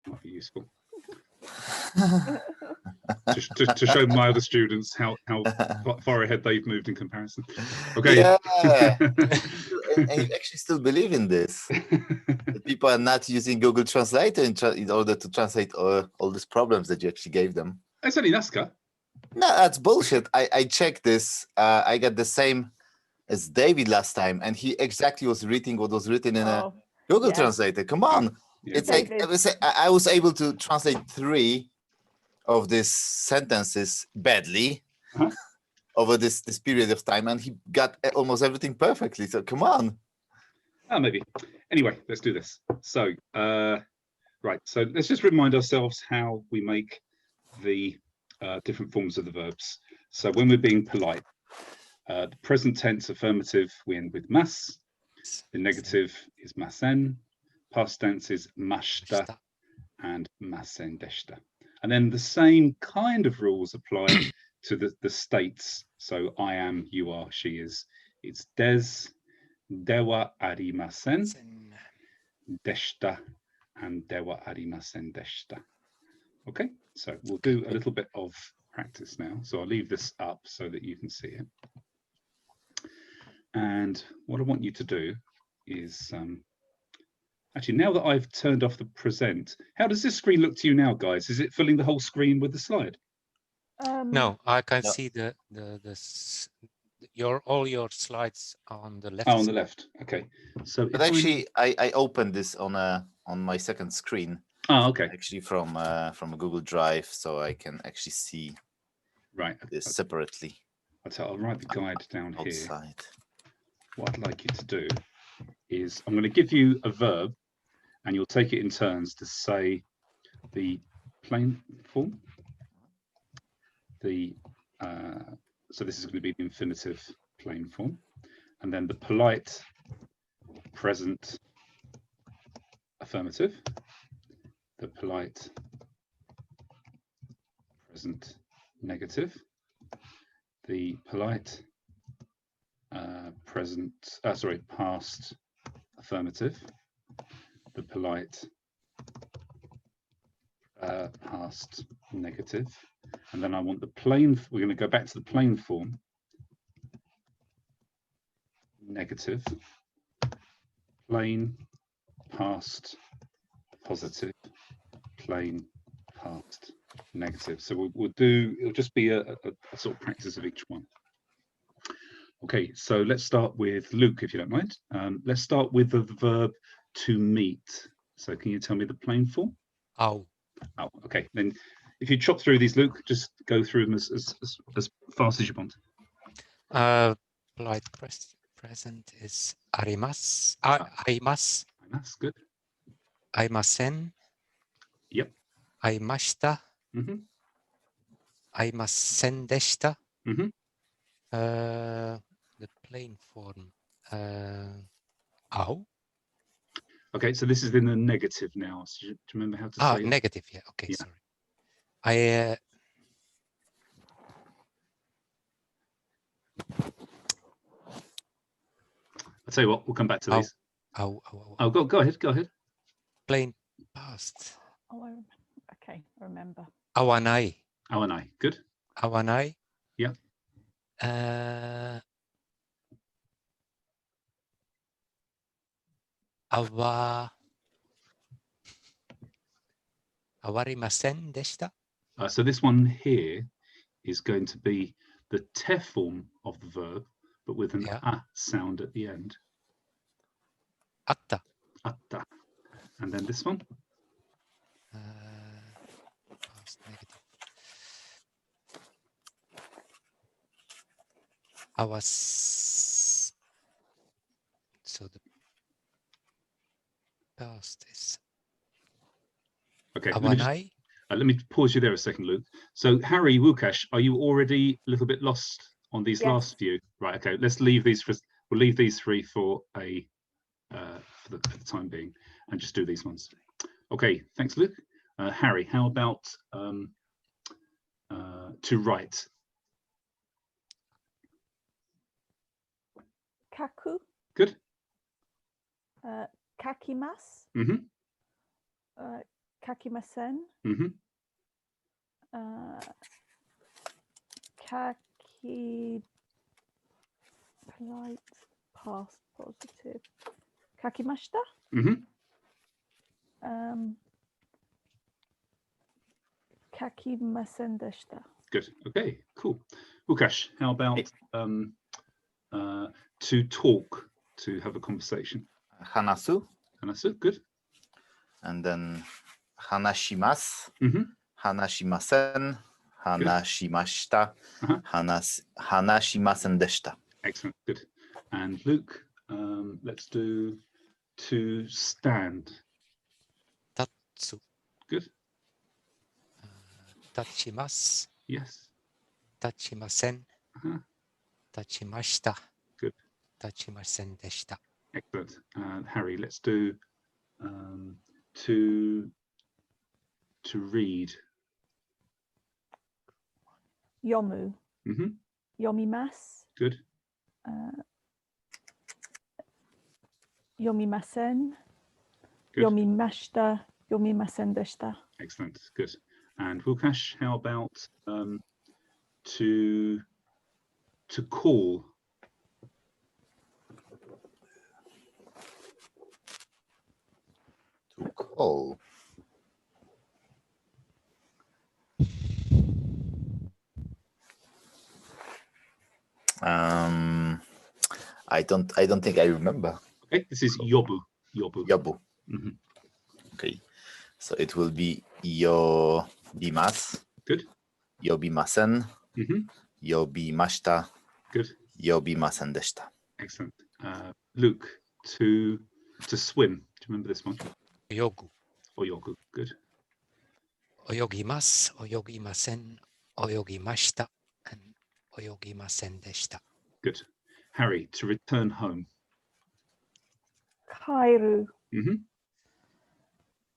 Might be useful. to show my other students how far ahead they've moved in comparison. Okay. Yeah. And you actually still believe in this. That people are not using Google Translate in order to translate all these problems that you actually gave them. It's only NASCAR. No, that's bullshit. I checked this. I got the same as David last time, and he exactly was reading what was written in a Google Translator. Come on. Yeah. It's like I was able to translate 3 of these sentences badly over this period of time, and he got almost everything perfectly. So come on. Oh, maybe. Anyway, let's do this. So, right. So let's just remind ourselves how we make the different forms of the verbs. So when we're being polite, the present tense affirmative, we end with mas. The negative is masen. Past tense is mashta and masendeshta. And then the same kind of rules apply to the states. So I am, you are, she is. It's des, dewa arimasen, deshta, and dewa arimasen deshta. Okay, so we'll do a little bit of practice now. So I'll leave this up so that you can see it. And what I want you to do is, actually, now that I've turned off the present, how does this screen look to you now, guys? Is it filling the whole screen with the slide? No, I can see all your slides on the left. Oh, on the left. Okay. So, but actually, I opened this on my second screen. Oh, okay. Actually, from a Google Drive, so I can actually see this separately. I'll write the guide down outside. Here. What I'd like you to do is I'm going to give you a verb, and you'll take it in turns to say the plain form. So this is going to be the infinitive plain form, and then the polite present affirmative, the polite present negative, the polite past affirmative, the polite past negative, and then I want the plain. We're going to go back to the plain form. Negative, plain past positive, plain past negative. So we'll do. It'll just be a sort of practice of each one. Okay, so let's start with Luke, if you don't mind. Let's start with the verb to meet. So can you tell me the plain form? Oh. Oh, okay. Then if you chop through these, Luke, just go through them as fast as you want. Polite present is arimas. Aimas. That's good. Aimasen. Yep. Aimashita. Aimasen deshita. The plain form. Au. Okay, so this is in the negative now. So do you remember how to say negative, yeah. Okay, yeah. Sorry. I'll tell you what, we'll come back to these. Oh, go ahead. Plain past. Oh, okay, I remember. Awanai. Good. Awanai. Yeah. Awarimasen deshita. So this one here is going to be the te form of the verb, but with an a sound at the end. Atta. Atta. And then this one. Past negative. So the past is okay. Awanai. Let me pause you there a second, Luke. So Harry, Wukash, are you already a little bit lost on these last few? Right. Okay. Let's leave these for. We'll leave these 3 for a for the time being, and just do these ones. Okay. Thanks, Luke. Harry, how about to write? Kaku. Good. Kakimas. kakimasen. Mm-hmm. Kaki, polite, past, positive. Kakimashita. Mm-hmm. Kakimasen deshita. Good. Okay, cool. Lukash, how about to talk, to have a conversation? Hanasu. And that's it. Good. And then hanashimasu, Mm-hmm. hanashimasen, hanashimashita, Uh-huh. hanashimasen deshita. Excellent. Good. And Luke, let's do to stand. 立つ。 Good. 立ちます。 Yes. 立ちません。 Uh-huh. 立ちました。 Good. 立ちませんでした。 Excellent. Harry, let's do to read. Yomu. Mm-hmm. Yomimasu. Good. Yomimasen. Good. Yomimashita. Yomimasen deshita. Excellent. Good. And Lukash, how about to call? To call. I don't think I remember. Okay, this is yobu. Yobu. Yobu. Mhm. Okay. So it will be yobimasu, Good. yobimasen, Mm-hmm. yobimashita, Good. yobimasen deshita. Excellent. Luke, to swim. Do you remember this one? 泳ぐ。 Or yogu. Good. 泳ぎます。泳ぎません。泳ぎました。泳ぎませんでした。 Good. Harry, to return home. Kairu. Mm-hmm.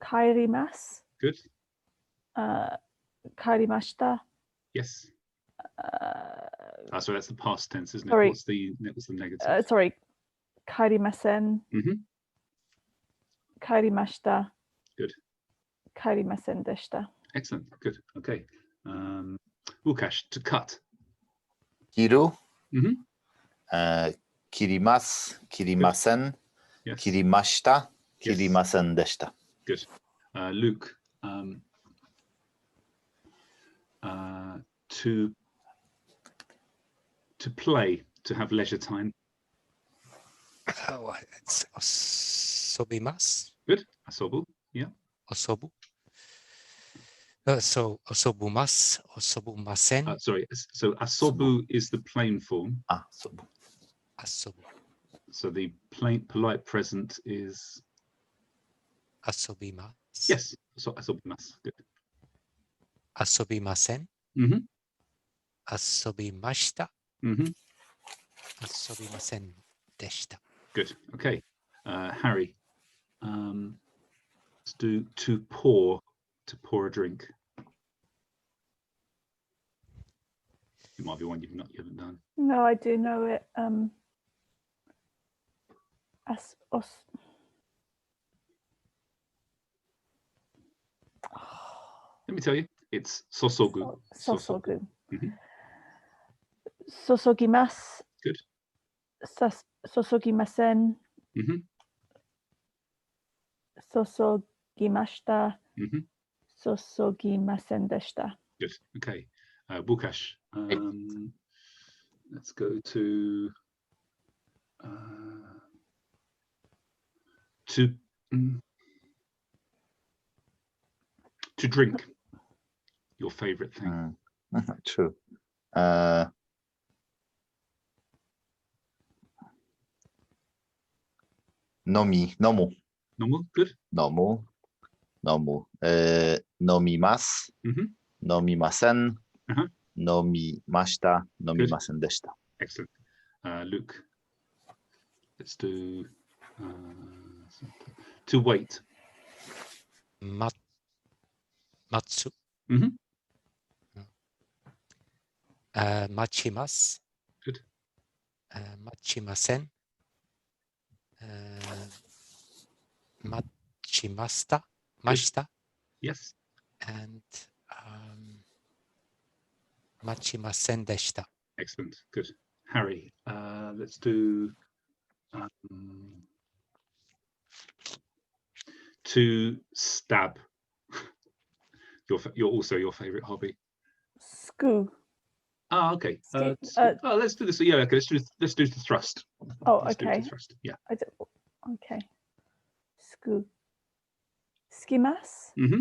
Kairimasu. Good. Kairimashita. Yes. Sorry, that's the past tense, isn't it? Sorry. What's the negative? Sorry. Kairimasen. Mm-hmm. Kairimashita. Good. Kairimasen deshita. Excellent. Good. Okay. Lukash, to cut. Kiru, Mm-hmm. kirimasu, kirimasen, Yes. kirimashita, Yes. kirimasen deshita. Good. Luke, to play, to have leisure time. 遊びます。 Good. Asobu. Yeah. 遊ぶ。そう、遊ぶます。遊ぶません。 Sorry. So asobu is the plain form. Sobu. 遊ぶ。 So the polite present is 遊びます。 yes. So asobimasu. Good. 遊びません。 Mm-hmm. 遊びました。 Mm-hmm. 遊びませんでした。 Good. Okay. Harry, let's do to pour a drink. It might be one you haven't done. No, I do know it. Let me tell you, it's sosogu. Sosogu. Mhm. Sosogimasu. Good. Sosogimasen. Mm-hmm. Sosogimashita. Mm-hmm. Sosogimasen deshita. Good. Okay. Bukash, let's go to drink. Your favorite thing. True. Nomu. Normal. Good. Nomu. Nomimasu. Mm-hmm. Nomimasen. Uh-huh. Nomimashita. Nomimasen deshita. Excellent. Luke, let's do to wait. 待つ。 Mm-hmm. 待ちます。 Good. 待ちません。待ちました。ました。Yes. and machimasen deshita. Excellent. Good. Harry, let's do to stab. Your favorite hobby. Sku. Ah, okay. Ski- Let's do this. Yeah, okay. Let's do the thrust. Oh, Let's do okay. the thrust. Yeah. Okay. Sku. Skimas. Mm-hmm.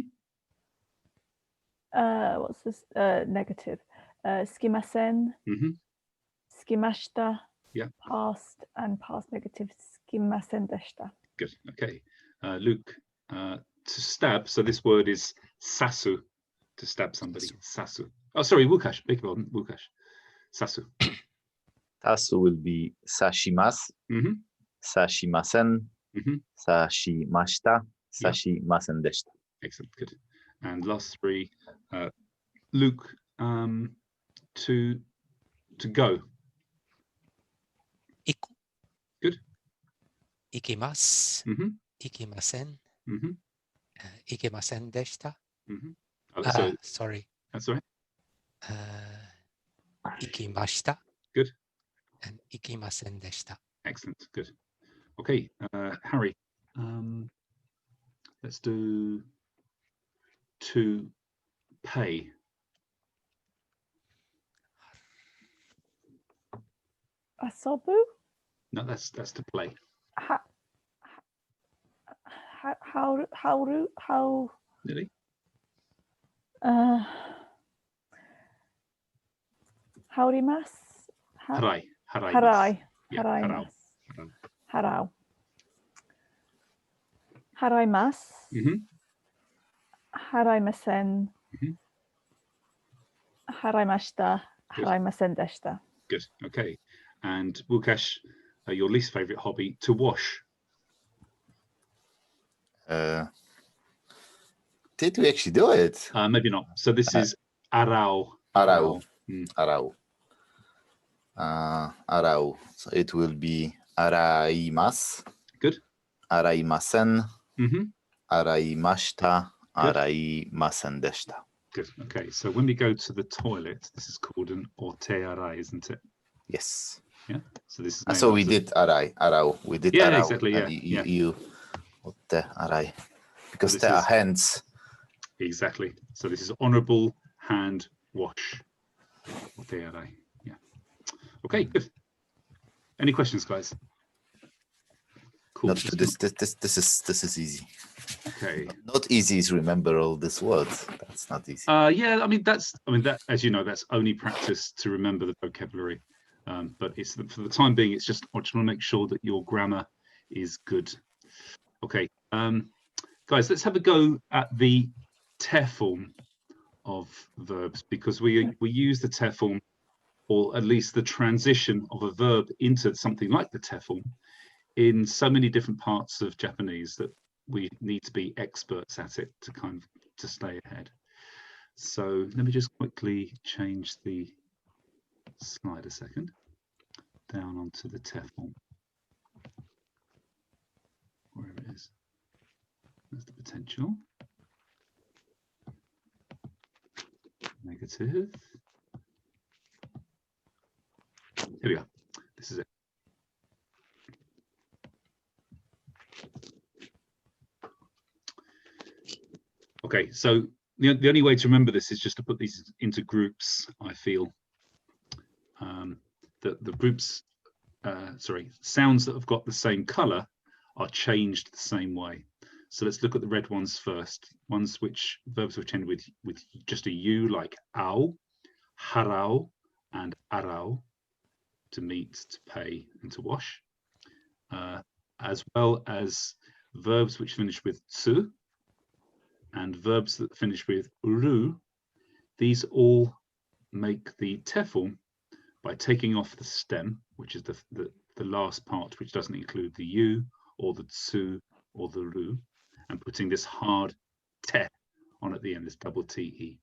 What's this? Negative. Skimasen. Mm-hmm. Skimashita. Yeah. Past and past negative. Skimasen deshita. Good. Okay. Luke, to stab. So this word is sasu, to stab somebody. Sasu. Oh, sorry, Wukash. Beg your pardon, Wukash. Sasu. Tasu will be sashimasu, Mm-hmm. sashimasen, Mm-hmm. sashimashita, Yeah. sashimasen deshita. Excellent. Good. And last three, Luke, to go. Iku. Good. Ikimasu. Mm-hmm. Ikimasen. Mm-hmm. Ikimasen deshita. Mm-hmm. Oh, Sorry. that's all right. Ikimashita. Good. And ikimasen deshita. Excellent. Good. Okay, Harry, let's do to pay. Asobu. No, that's to play. How Really? Haurimas. Harai. Harai. Yeah, Haraimas. harau. Harau. Haraimas. Mm-hmm. Haraimasen. Mhm. Haraimashita. Good. Haraimasen deshita. Good. Okay. And Wukash, your least favorite hobby, to wash. Did we actually do it? Maybe not. So this is arau. Arau. Mm. Arau. Arau. So it will be araimasu. Good. Araimasen. Mm-hmm. Araimashita. Good. Araimasen deshita. Good. Okay. So when we go to the toilet, this is called an otearai, isn't it? Yes. Yeah. So this is. And so we did arau. We did Yeah, arau. exactly. Yeah. And Yeah. you otte arai. Because this there are is- hands. Exactly. So this is honourable hand wash. Otearai. Yeah. Okay. Good. Any questions, guys? Cool. Not to this is easy. Okay. Not easy is remember all these words. That's not easy. Yeah, I mean that, as you know, that's only practice to remember the vocabulary. But it's for the time being, it's just I just want to make sure that your grammar is good. Okay, guys, let's have a go at the te form of verbs, because we use the te form, or at least the transition of a verb into something like the te form, in so many different parts of Japanese that we need to be experts at it to stay ahead. So let me just quickly change the slide a second down onto the te form, wherever it is. There's the potential. Negative. Here we are. This is it. Okay, so the only way to remember this is just to put these into groups, I feel. The groups, sounds that have got the same color are changed the same way. So let's look at the red ones first. Verbs which end with just a U, like au, harau, and arau, to meet, to pay, and to wash. As well as verbs which finish with tsu, and verbs that finish with ru. These all make the te form by taking off the stem, which is the last part, which doesn't include the u or the tsu or the ru, and putting this hard te on at the end, this double te.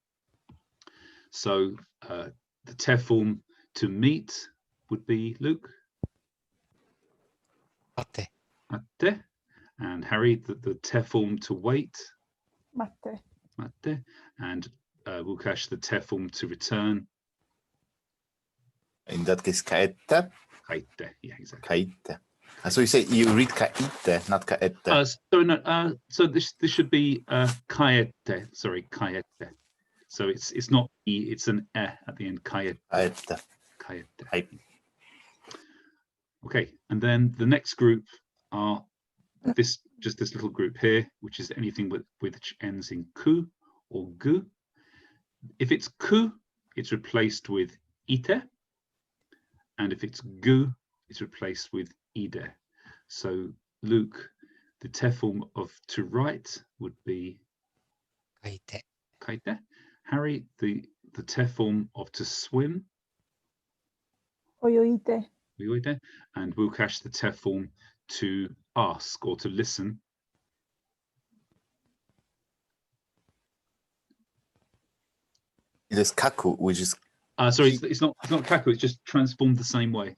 So the te form to meet would be, Luke? Atte. Atte. And Harry, the te form to wait? Matte. Matte. And Łukasz, the te form to return. In that case, kaette. Kaite. Yeah, exactly. Kaite. So you read kaite, not kaette. So no, so this should be kaete. Sorry, kaete. So it's not e, it's an e at the end. Kaete. Kaette. Kaete. Okay, and then the next group are this little group here, which is anything which ends in ku or gu. If it's ku, it's replaced with ite, and if it's gu, it's replaced with ide. So Luke, the te form of to write would be Kaite. kaite. Harry, the te form of to swim, Oyoite. uioide. And Łukasz, the te form to ask or to listen. It is kaku, which is Sorry, it's not kaku, it's just transformed the same way.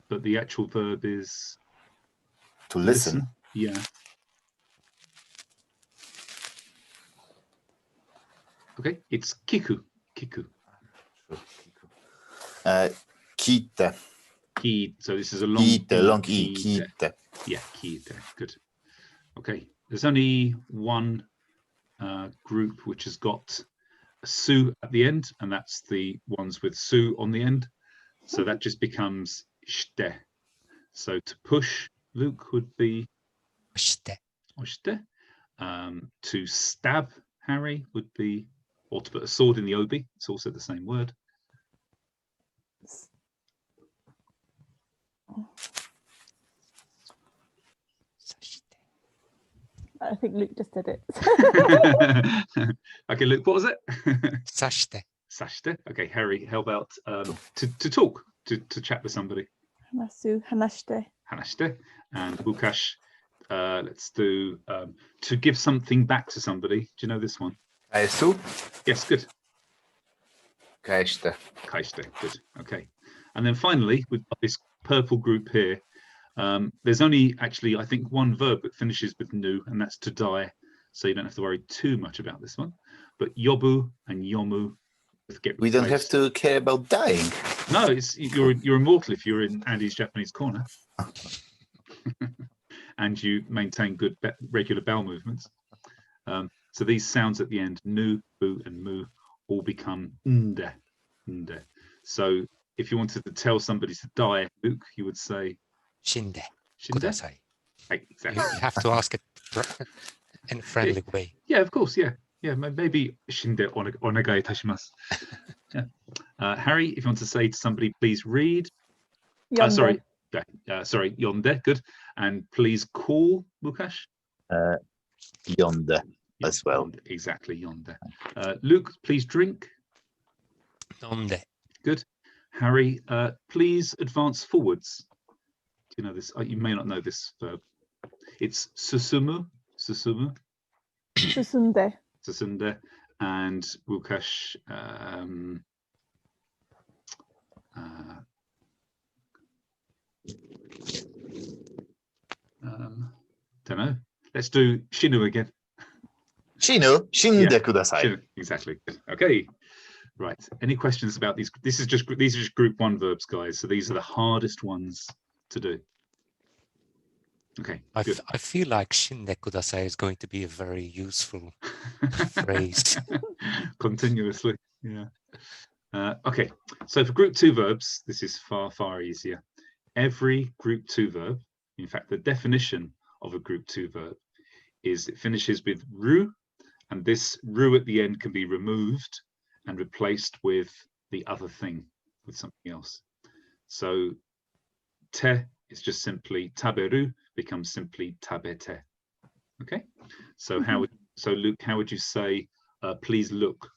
But the actual verb is to listen. Yeah. Okay, it's kiku. Kiku. Kite. Ki. So this is a long Kite, long E. E. Kite. Yeah, kite. Good. Okay, there's only one group which has got a su at the end, and that's the ones with su on the end. So that just becomes shte. So to push, Luke, would be Oshite. oshte. To stab, Harry, would be, or to put a sword in the obi. It's also the same word. Sashite. I think Luke just did it. Okay, Luke, what was it? Sashite. Sashte. Okay, Harry, how about to talk, to chat with somebody? Hanasu, hanashite. Hanashte. And Łukasz, let's do to give something back to somebody. Do you know this one? Kaesu. Yes, good. Kaeshte. Kaishte, good. Okay. And then finally, we've got this purple group here. There's only actually, I think, one verb that finishes with nu, and that's to die. So you don't have to worry too much about this one. But yobu and yomu get replaced. We don't have to care about dying. No, you're immortal if you're in Andy's Japanese corner. And you maintain good regular bowel movements. So these sounds at the end, nu, bu, and mu, all become nde, nde. So if you wanted to tell somebody to die, Luke, you would say Shinde. shinde. Kudasai. Exactly. You have to ask it in a friendly way. Yeah, of course. Yeah, maybe shinde onegai itashimasu. Yeah. Harry, if you want to say to somebody, please read. Yonde. Sorry, yonde. Good. And please call, Łukasz. Yonde as well. Yonde, exactly, yonde. Luke, please drink. Donde. Good. Harry, please advance forwards. Do you know this? You may not know this verb. It's susumu, susumu, Susunde. susunde, and Łukasz. Don't know. Let's do shinu again. Shinu, shinde Yeah, kudasai. shinu, exactly. Okay. Right. Any questions about these? These are just group one verbs, guys. So these are the hardest ones to do. Okay. Good. I feel like shinde kudasai is going to be a very useful phrase. Continuously. Yeah. Okay. So for group two verbs, this is far, far easier. Every group two verb, in fact, the definition of a group two verb is it finishes with ru, and this ru at the end can be removed and replaced with the other thing, with something else. So te is just simply taberu, becomes simply tabete. Okay. So so Luke, how would you say please look?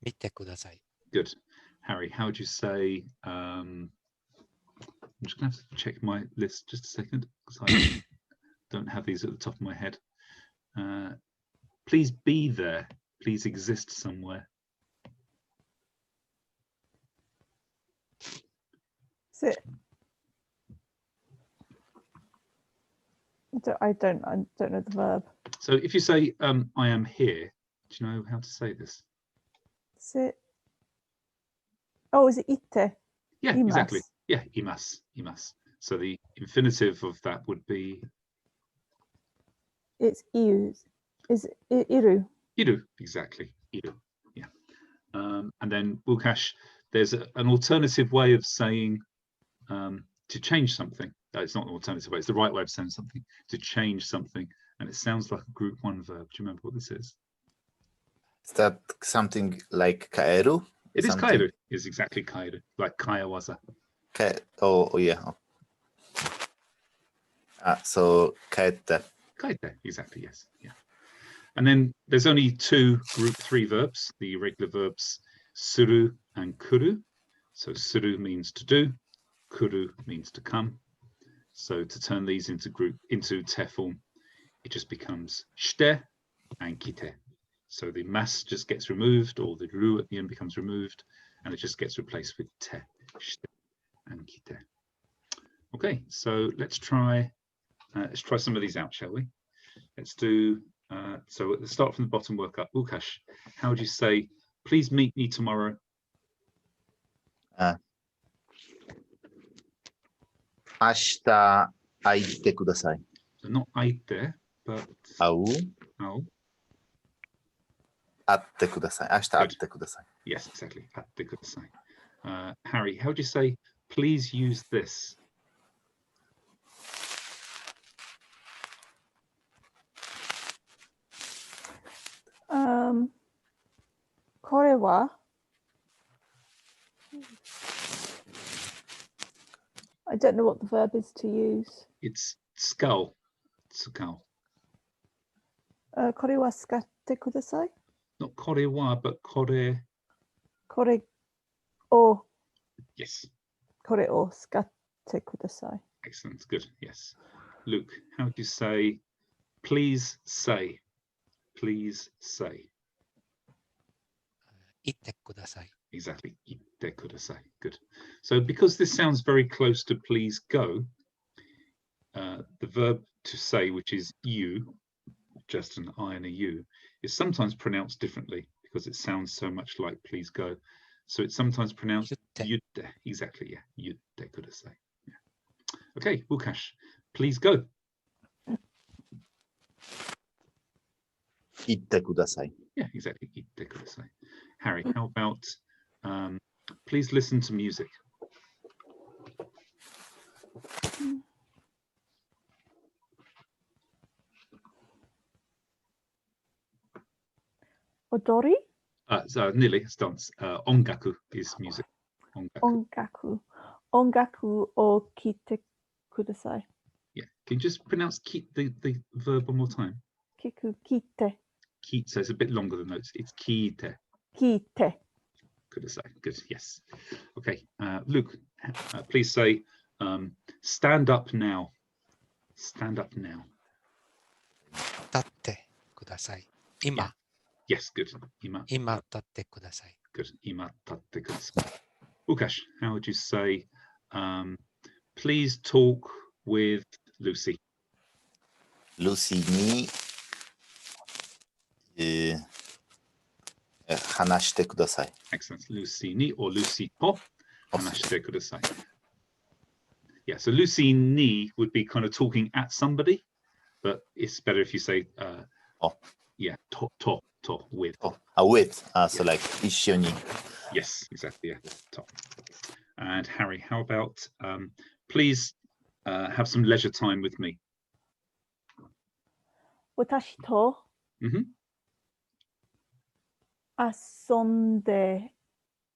Mite kudasai. Good. Harry, how would you say I'm just gonna have to check my list just a second because I don't have these at the top of my head. Please be there. Please exist somewhere. Sit. I don't know the verb. So if you say I am here, you know how to say this? Oh, is it ite? Yeah, Imas. exactly. Yeah, imas, imas. So the infinitive of that would be It's iu. Is it iru? iru, exactly, iru. Yeah. And then Wukash, there's an alternative way of saying to change something. It's not an alternative way, it's the right way of saying something, to change something. And it sounds like a group 1 verb. Do you remember what this is? Is that something like kaeru? It is Something- kaeru, is exactly kaeru, like kayawaza. Oh, yeah. So kaete. Kaete, exactly, yes. Yeah. And then there's only 2 group 3 verbs, the irregular verbs suru and kuru. So suru means to do, kuru means to come. So to turn these into te form, it just becomes shite and kite. So the mas just gets removed, or the ru at the end becomes removed, and it just gets replaced with te, shite and kite. Okay, so let's try some of these out, shall we? Let's do so. Let's start from the bottom, work up. Wukash, how would you say, please meet me tomorrow? Ashita aite kudasai. So not aite, but Au oh, atte kudasai. Ashita Good. atte kudasai. yes, exactly. Atte kudasai. Harry, how would you say, please use this? Kore wa. I don't know what the verb is to use. It's skull. Skull. Kore wa skatte kudasai. Not kore wa, but kore. Kore o. Yes, Kore o skatte kudasai. excellent. Good. Yes. Luke, how would you say, please say? Please say. Itte kudasai. Exactly. Itte kudasai. Good. So because this sounds very close to please go, the verb to say, which is you, just an I and a U, is sometimes pronounced differently because it sounds so much like please go. So it's sometimes pronounced Yutte. yutte. Exactly, yeah. Yutte kudasai. Yeah. Okay, Wukash, please go. Itte kudasai. Yeah, exactly. Itte kudasai. Harry, how about please listen to music? Odori? So nearly, it's dance. Ongaku is music. Ongaku. Ongaku. Ongaku o kite kudasai. Yeah. Can you just pronounce the verb one more time? Kiku kite. Kite, so it's a bit longer than those. It's kite. Kite. Kudasai. Good. Yes. Okay. Luke, please say, stand up now. Stand up now. Tatte kudasai. Ima. Yes. Good. Ima. Ima tatte kudasai. Good. Ima tatte kudasai. Wukash, how would you say, please talk with Lucy? Lucy ni hanashite kudasai. Excellent. Lucy ni or Lucy to hanashite kudasai. Yeah, so Lucy ni would be kind of talking at somebody, but it's better if you say, yeah, to with. With. So like ishoni. Yes, exactly. Yeah, to. And Harry, how about please have some leisure time with me? Watashi to asonde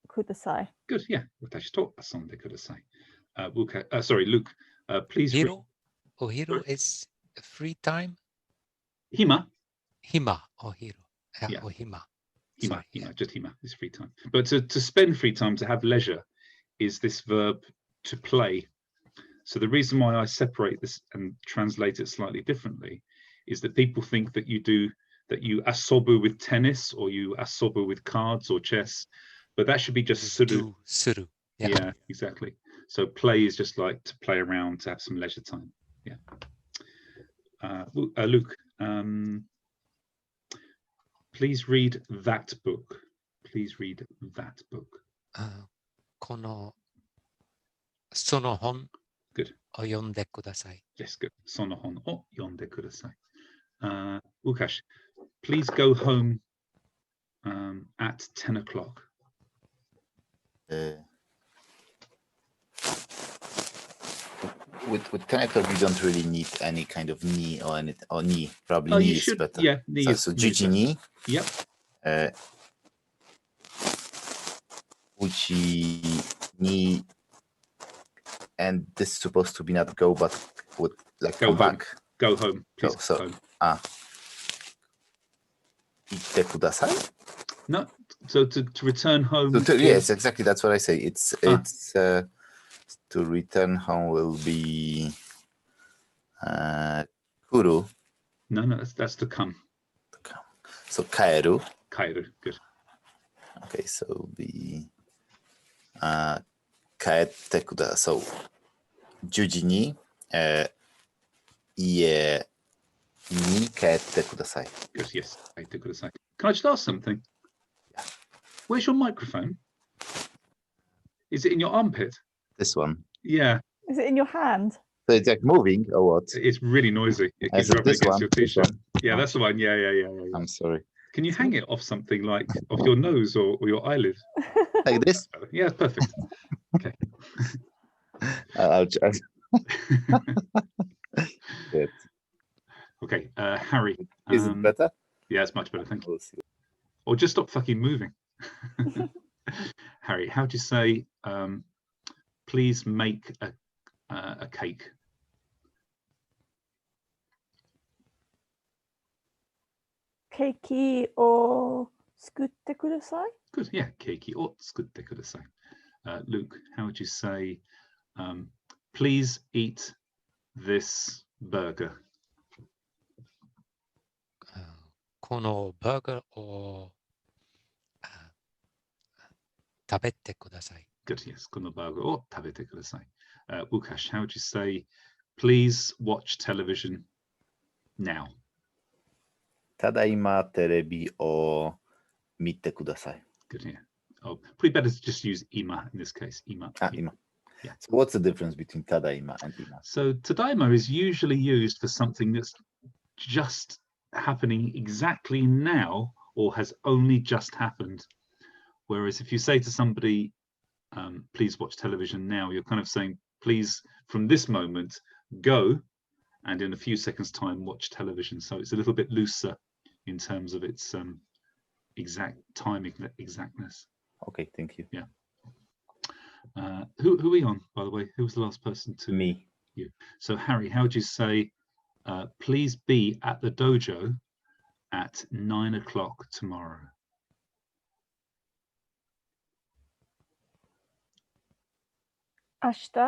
kudasai. Good, yeah. Watashi to asonde kudasai. Sorry, Luke, please. Ohiru is free time. Hima. Hima. Ohiru. Yeah. Or hima. Hima, Sorry, yeah. just hima is free time. But to spend free time, to have leisure, is this verb to play. So the reason why I separate this and translate it slightly differently is that people think that you asobu with tennis or you asobu with cards or chess, but that should be just suru. Suru. Yeah, exactly. So play is just like to play around, to have some leisure time. Yeah. Luke, Please read that book. Please read that book. その本 Good. を読んでください。 Yes, good. その本を読んでください. Łukasz, please go home at 10 o'clock. With 10 o'clock, you don't really need any kind of ni or any or ni. Probably Oh, ni you is should. better. Yeah, ni is So ni is juji ni, Yep. uchi ni, and this is supposed to be not go, but would like Go come home. back. Go home. Please So- go home. Itte kudasai? No. So to return home. Yes, exactly. That's what I say. It's to return home will be kuru. No, that's to come. So kaeru. Kaeru. Good. Okay, so it'll be kaette kudasai. So 10時に家に帰ってください. Good. Yes. Kaeru kudasai. Can I just ask something? Yeah. Where's your microphone? Is it in your armpit? This one. Yeah. Is it in your hand? So it's like moving or what? It's really noisy. It I keeps said rubbing this against one, your this t-shirt. one. Yeah, Oh. that's the one. Yeah. I'm sorry. Can you hang it off something like off your nose or your eyelid? Like this? Yeah, perfect. Okay. I'll try. Good. Okay, Harry. Is it better? Yeah, it's much better. Thank you. We'll see. Or just stop fucking moving. Harry, how do you say, please make a cake? Keiki o tsukutte kudasai? Good, yeah. Keiki o tsukutte kudasai. Luke, how would you say, please eat this burger? このバーガーを食べてください。 Good, yes. このバーガーを食べてください. Łukasz, how would you say, please watch television now? ただいまテレビを見てください. Good, yeah. Oh, probably better to just use ima in this case. Ima. Ima. Yeah. So what's the difference between tadaima and ima? So tadaima is usually used for something that's just happening exactly now or has only just happened. Whereas if you say to somebody, please watch television now, you're kind of saying, please, from this moment, go and in a few seconds time, watch television. So it's a little bit looser in terms of its exact timing, exactness. Okay, thank you. Who are we on, by the way? Who was the last person to? Me. You. So Harry, how would you say, please be at the dojo at 9 o'clock tomorrow? Ashita.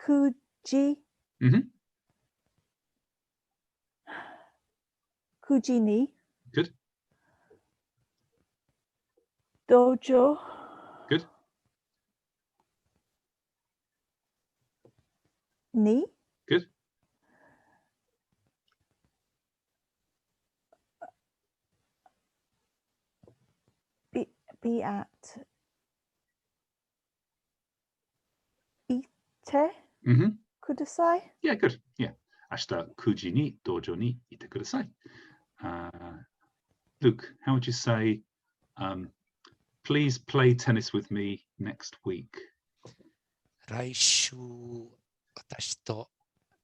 Kuji. Mhm. Kuji ni. Good. Dojo. Good. Ni. Good. Be at. Ite Mhm. kudasai. Yeah, good. Yeah. Ashita kuji ni dojo ni ite kudasai. Luke, how would you say, please play tennis with me next week? 来週、私と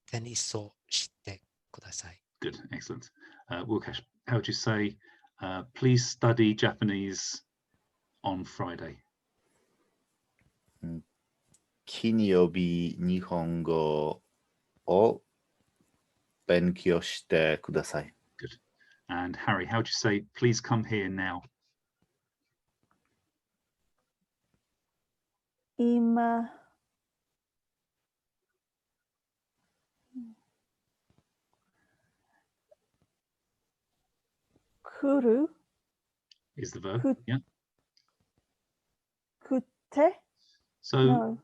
テニスをしてください。 Good, excellent. Łukasz, how would you say, please study Japanese on Friday? 金曜日日本語を勉強してください. Good. And Harry, how would you say, please come here now? Ima. kuru, is the verb. Could- Yeah. kute. So No,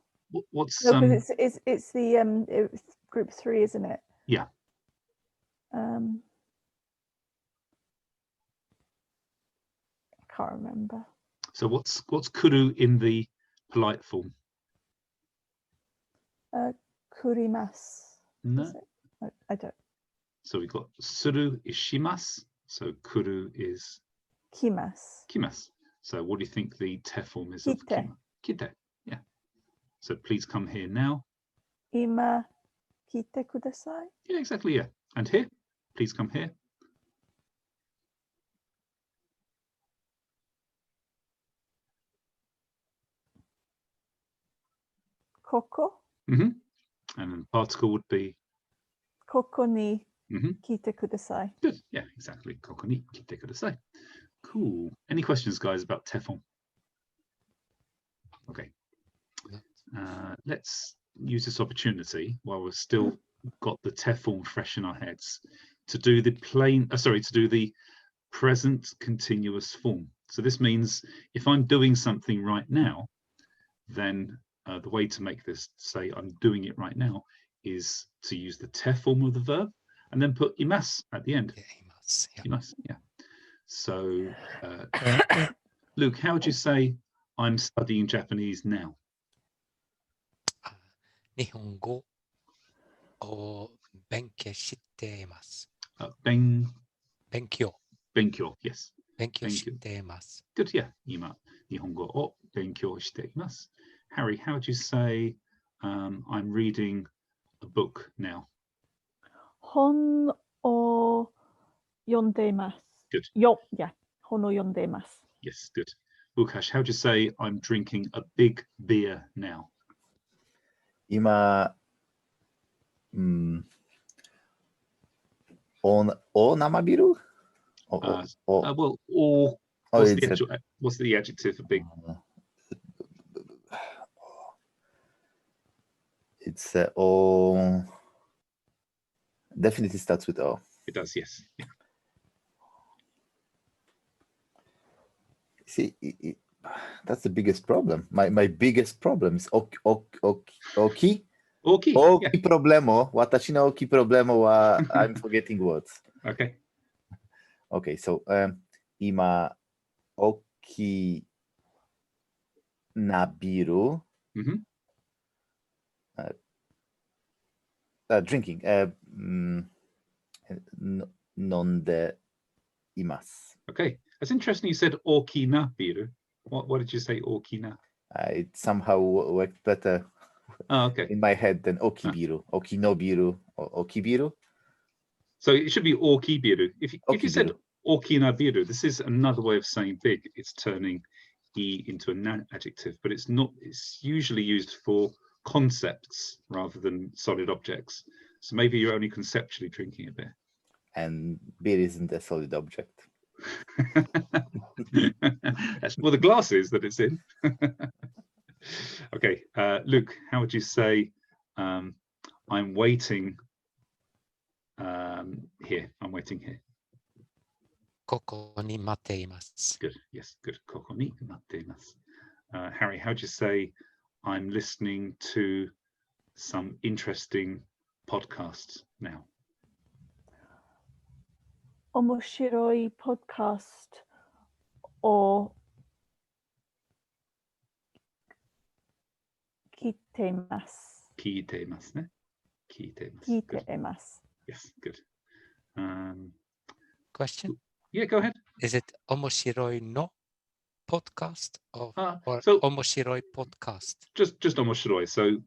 what's no, because it's the it's group 3, isn't it? yeah. Can't remember. So what's kuru in the polite form? Kurimasu. No. Is it? I don't. So we've got suru is shimasu. So kuru is Kimasu. kimasu. So what do you think the te form is of Kite. kima? Kite. Yeah. So please come here now. Ima kite kudasai. Yeah, exactly. Yeah. And here, please come here. Koko. And then particle would be Koko ni mhm. kite kudasai. Good. Yeah, exactly. Koko ni kite kudasai. Cool. Any questions, guys, about te form? Okay. Let's use this opportunity while we've still got the te form fresh in our heads to do the to do the present continuous form. So this means if I'm doing something right now, then the way to make this say I'm doing it right now is to use the te form of the verb and then put imasu at the end. Yeah, imasu. Yeah. Imasu, yeah. So Luke, how would you say I'm studying Japanese now? 日本語を勉強しています。勉強 yes. 勉強しています。 Good, yeah. 今、日本語を勉強しています。Harry, how would you say I'm reading a book now? 本を読んでいます。 Good. Yeah. 本を読んでいます。 Yes, good. Lukash, how would you say I'm drinking a big beer now? 今、お生ビール Well, or what's the adjective for big? It's definitely starts with O. It does, yes. Yeah. See, that's the biggest problem. My biggest problem is oki Yeah. problemo. Watashi no oki problemo wa I'm forgetting words. Okay. Okay, so ima oki na biru. Drinking. Nonde imasu. Okay. That's interesting. You said okina biru. What did you say? Okina. It somehow worked better Okay. in my head than okibiru, okinobiru, or okibiru. So it should be okibiru. If you said Okibiru. okinabiru, this is another way of saying big. It's turning e into an adjective, but it's not. It's usually used for concepts rather than solid objects. So maybe you're only conceptually drinking a beer. And beer isn't a solid object. That's well, the glass is that it's in. Okay, Luke, how would you say I'm waiting here? I'm waiting here. ここに待っています。 Good. Yes, good. ここに待っています。Harry, how would you say I'm listening to some interesting podcasts now? 面白いポッドキャストを聞いています。聞いていますね。聞いています。聞いています。 Yes, good. Question? Yeah, go ahead. Is it 面白いの podcast or So 面白い podcast? just omoshiroi. So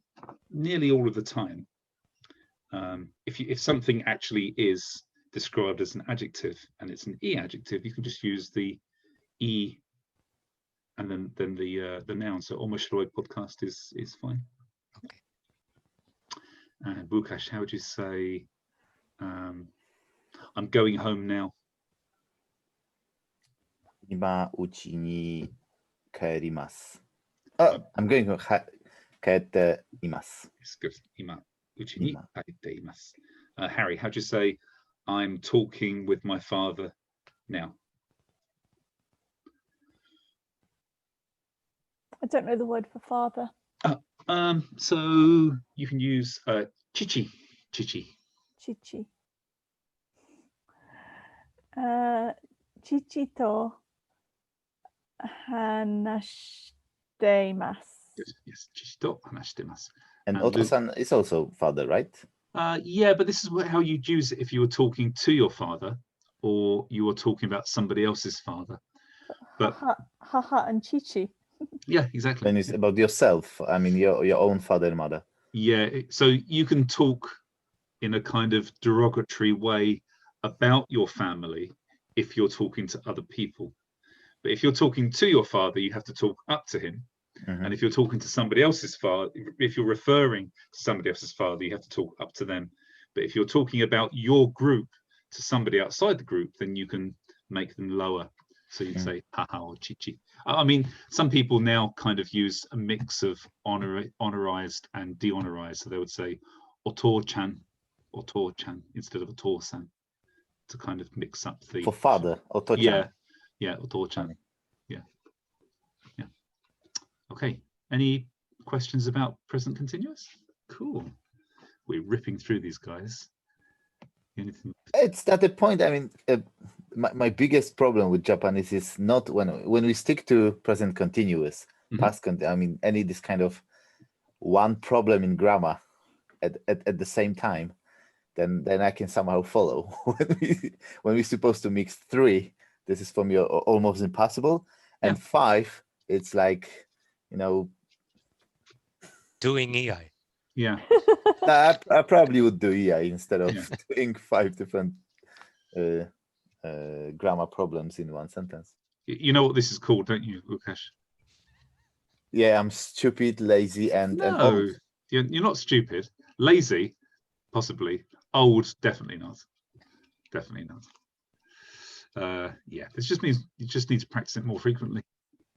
nearly all of the time, if something actually is described as an adjective and it's an e adjective, you can just use the e and then the noun. So omoshiroi podcast is fine. Okay. And Bukash, how would you say I'm going home now? 今うちに帰ります。I'm going to 帰っています。 It's good. 今うちに帰っています。Harry, how do you say I'm talking with my father now? I don't know the word for father. So you can use chichi. Chichi. Chichi to hanashitemasu. Yes, chichi to hanashitemasu. And And oto-san is also father, right? Yeah, but this is how you'd use it if you were talking to your father or you were talking about somebody else's father. But Haha and chichi. yeah, exactly. When it's about yourself, I mean your own father and mother. Yeah, so you can talk in a kind of derogatory way about your family if you're talking to other people. But if you're talking to your father, you have to talk up to him. Mhm. And if you're talking to somebody else's father, if you're referring to somebody else's father, you have to talk up to them. But if you're talking about your group to somebody outside the group, then you can make them lower. So you'd say haha or chichi. I mean, some people now kind of use a mix of honorized and dehonorized. So they would say oto-chan instead of oto-san to kind of mix up the For father, oto-chan. Yeah, oto-chan. Funny. Yeah. Okay. Any questions about present continuous? Cool. We're ripping through these guys. Anything? It's at the point. I mean, my biggest problem with Japanese is not when we stick to present continuous, past I mean, any this kind of one problem in grammar at the same time, then I can somehow follow. when we're supposed to mix 3, this is for me almost impossible, and 5, it's like, you know, doing EI. Yeah. I probably would do EI instead of doing 5 different grammar problems in one sentence. You know what this is called, don't you, Lukash? Yeah, I'm stupid, lazy, and old. You're not stupid. Lazy, possibly. Old, definitely not. Definitely not. Yeah, this just means you just need to practice it more frequently.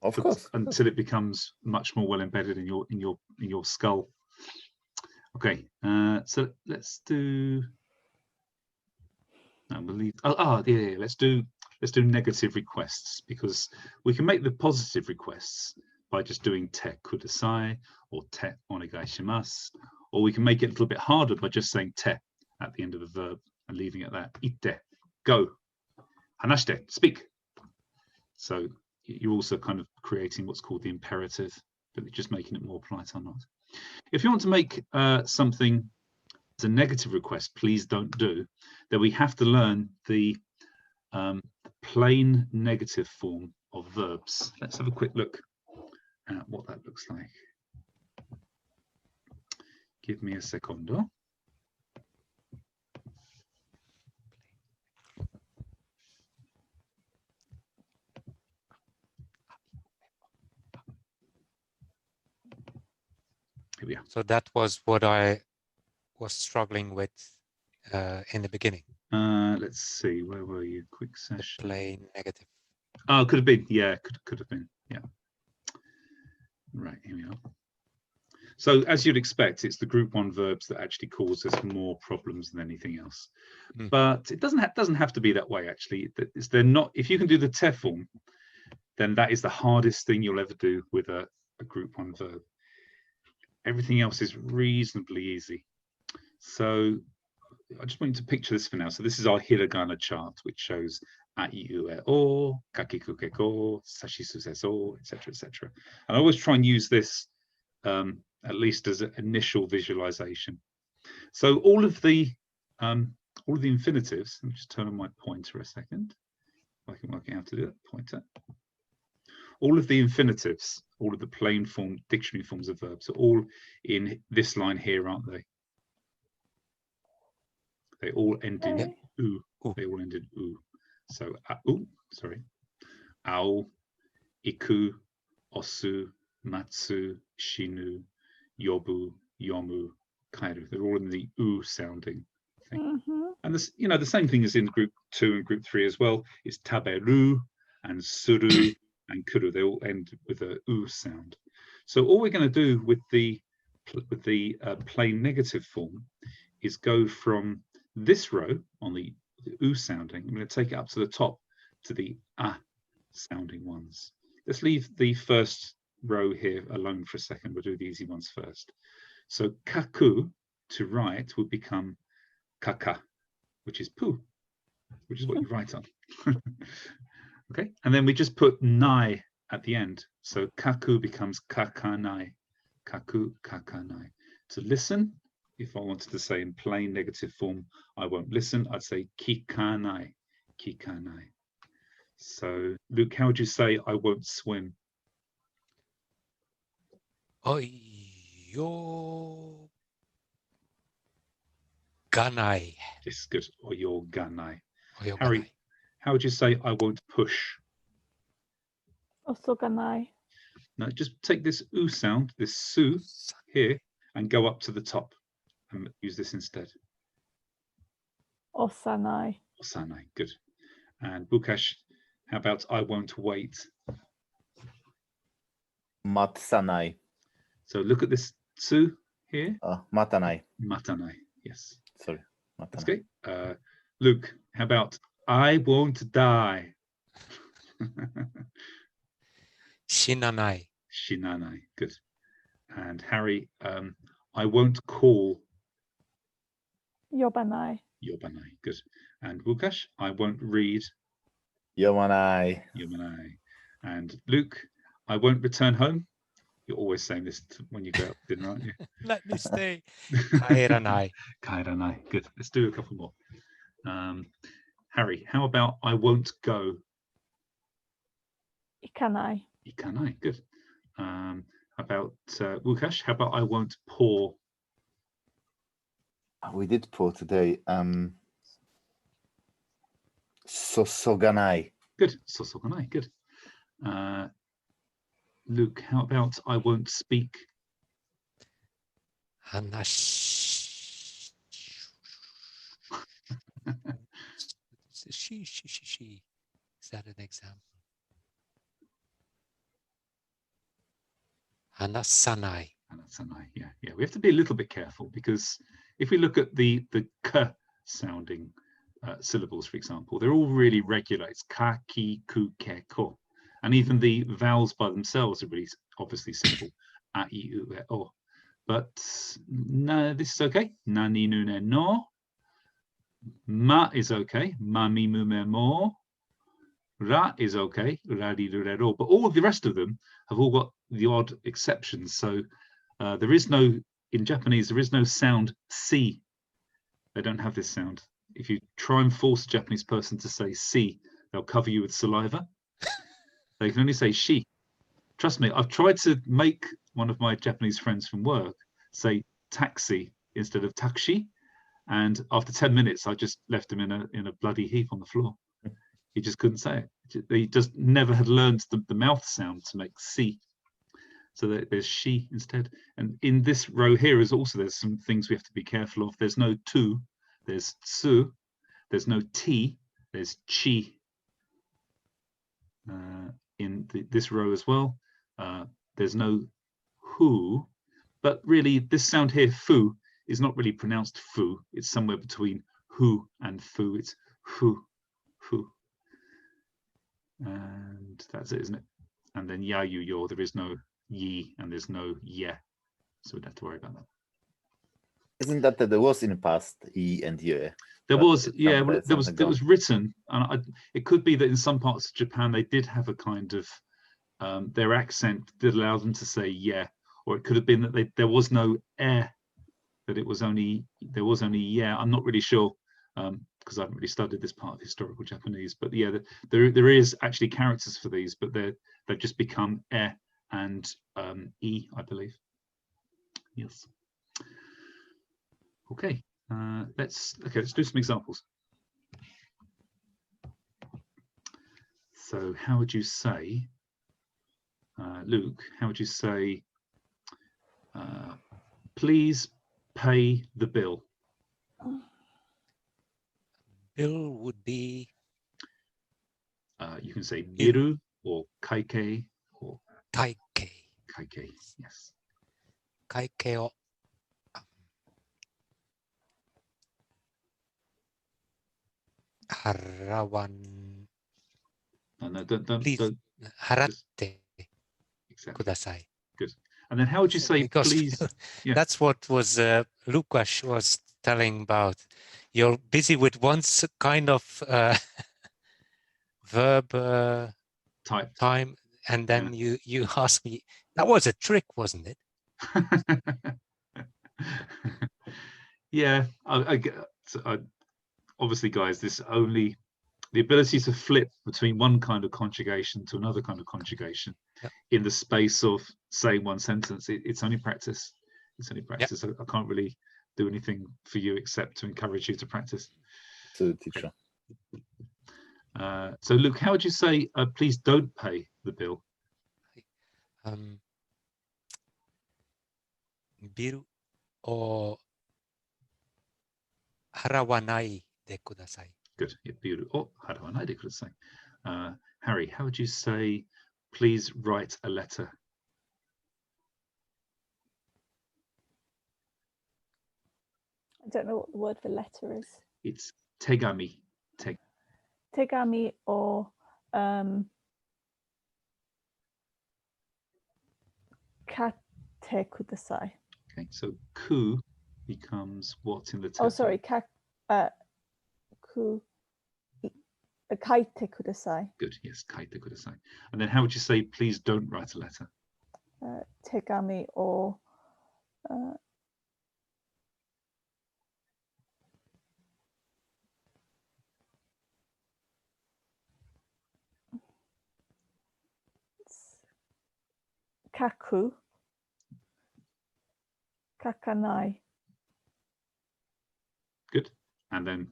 Of course. Until it becomes much more well embedded in your skull. Okay, so let's do. I believe. Let's do negative requests, because we can make the positive requests by just doing te kudasai or te onegai shimasu, or we can make it a little bit harder by just saying te at the end of the verb and leaving it at that. Ite, go. Hanashite, speak. So you're also kind of creating what's called the imperative, but just making it more polite or not. If you want to make something as a negative request, please don't do, then we have to learn the plain negative form of verbs. Let's have a quick look at what that looks like. Give me a secondo. Here we are. So that was what I was struggling with in the beginning. Let's see, where were you? Quick The session. plain negative. Oh, could have been. Yeah, could have been. Yeah. Right, here we are. So as you'd expect, it's the group 1 verbs that actually cause us more problems than anything else. But it doesn't have to be that way, actually. They're not. If you can do the te form, then that is the hardest thing you'll ever do with a group 1 verb. Everything else is reasonably easy. So I just want you to picture this for now. So this is our hiragana chart, which shows aiu e o, kakiku ke ko, sashisu se so, etc., etc. And I always try and use this at least as an initial visualization. So all of the infinitives. Let me just turn on my pointer a second. I can work out how to do that. Pointer. All of the infinitives, all of the plain form dictionary forms of verbs, are all in this line here, aren't they? They all end in u. They all end in u. So ao, iku, osu, matsu, shinu, yobu, yomu, kairu. They're all in the u sounding thing. And this, the same thing is in group 2 and group 3 as well. It's taberu and suru and kuru. They all end with a u sound. So all we're going to do with the plain negative form is go from this row on the u sounding. I'm going to take it up to the top to the a sounding ones. Let's leave the first row here alone for a second. We'll do the easy ones first. So kaku, to write, would become kaka, which is poo, which is what you write on. Okay, and then we just put nai at the end. So kaku becomes kakanai, kaku, kakanai. To listen, if I wanted to say in plain negative form, I won't listen, I'd say kikanai, kikanai. So Luke, how would you say I won't swim? Oyoganai. Yes, good. Or your ganai. Oyoganai. Harry, how would you say I won't push? Osoganai. Now just take this oo sound, this su here, and go up to the top and use this instead. Osanai. Osanai, good. And Bukash, how about I won't wait? Matsanai. So look at this su here. Matanai. Matanai, yes. Sorry. That's Matanai. okay. Luke, how about I won't die? Shinanai. Shinanai, good. And Harry, I won't call. Yobanai. Yobanai, good. And Bukash, I won't read. Yomanai. Yomanai. And Luke, I won't return home. You're always saying this when you go out to dinner, aren't you? Let me stay. Kairanai. Kairanai, good. Let's do a couple more. Harry, how about I won't go? Ikanai. Ikanai, good. How about Lukash, how about I won't pour? We did pour today. Sosoganai. Good. Sosoganai, good. Luke, how about I won't speak? Hanashi. She. Is that an example? Hanasanai. Hanasanai, yeah. We have to be a little bit careful because if we look at the k sounding syllables, for example, they're all really regular. It's ka, ki, ku, ke, ko. And even the vowels by themselves are really obviously simple. A, I, U, E, O. But no, this is okay. Na, ni, nu, ne, no. Ma is okay. Ma, mi, mu, me, mo. Ra is okay. Ra, di, ru, re, ro. But all of the rest of them have all got the odd exceptions. So there is no, in Japanese, there is no sound si. They don't have this sound. If you try and force a Japanese person to say si, they'll cover you with saliva. They can only say she. Trust me, I've tried to make one of my Japanese friends from work say taxi instead of taxi, and after 10 minutes, I just left him in a bloody heap on the floor. He just couldn't say it. He just never had learned the mouth sound to make si. So there's she instead. And in this row here is also, there's some things we have to be careful of. There's no tu, there's tsu, there's no ti, there's chi. In this row as well, there's no who, but really this sound here, fu, is not really pronounced fu. It's somewhere between who and fu. It's fu. And that's it, isn't it? And then ya, you, yo, there is no yi and there's no ye. So we don't have to worry about that. Isn't that there was in the past E and Ye? There was, yeah, there something was written, and it could be that in some parts of Japan they did have a kind of their accent that allowed them to say yeah, or it could have been that there was no that there was only yeah. I'm not really sure because I haven't really studied this part of historical Japanese, but yeah, there is actually characters for these, but they've just become and I believe. Yes. Okay. Let's do some examples. So how would you say, Luke, how would you say, please pay the bill? Bill would be. You can say biru or kaikei or Kaikei. Kaikei, yes. Kaikei o harawan. No, don't. Please, haratte. exactly. kudasai. Good. And then how would you say Because please? Yeah. that's what was Lukas was telling about. You're busy with one kind of verb Type. time, and then you ask me. That was a trick, wasn't it? Yeah, obviously, guys, this only the ability to flip between one kind of conjugation to another kind of conjugation in the space of saying one sentence. It's only practice. It's only practice. I can't really do anything for you except to encourage you to practice. To the teacher. So, Luke, how would you say, please don't pay the bill? Bill o harawanai de kudasai. Good. Yeah, beautiful. Harawanai de kudasai. Harry, how would you say, please write a letter? I don't know what the word for letter is. It's tegami. Tegami or kate kudasai. Okay, so ku becomes what in the text? Oh, sorry, ku kaite kudasai. Good, yes, kaite kudasai. And then how would you say, please don't write a letter? Tegami or kaku, kakanai. Good. And then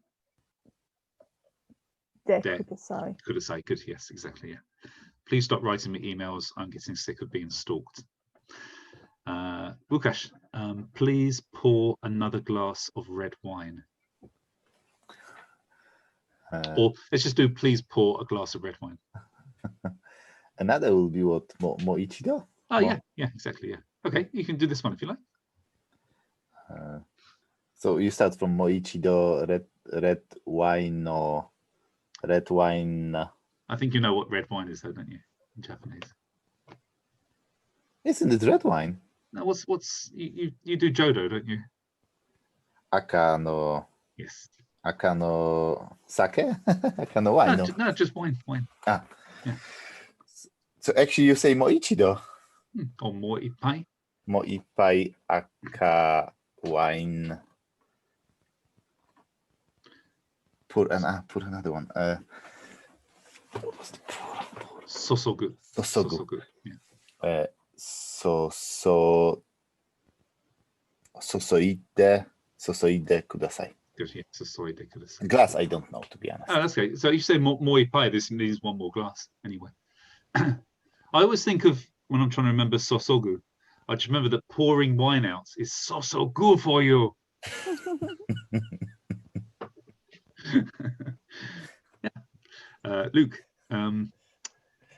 De kudasai. Kudasai. Good, yes, exactly, yeah. Please stop writing me emails. I'm getting sick of being stalked. Lukash, please pour another glass of red wine. Or let's just do please pour a glass of red wine. Another will be what? Moichido? Oh, yeah, exactly, yeah. Okay, you can do this one if you like. So you start from Moichido, red wine or red wine. I think you know what red wine is, though, don't you? In Japanese. Isn't it red wine? No, what's you do Jodo, don't you? Aka no. Yes. Aka no sake? Aka no wine. No, just wine. Ah. Yeah. So actually you say Moichido. Or mo ippai. Mo ippai aka wine. Pour another one. What was the pour? Sosogu. Sosogu. Yeah. Sosoide kudasai. Good, yeah. Sosoide kudasai. Glass, I don't know, to be honest. Oh, that's okay. So you say mo ippai, this needs one more glass anyway. I always think of, when I'm trying to remember sosogu, I just remember that pouring wine out is so good for you. Yeah. Luke,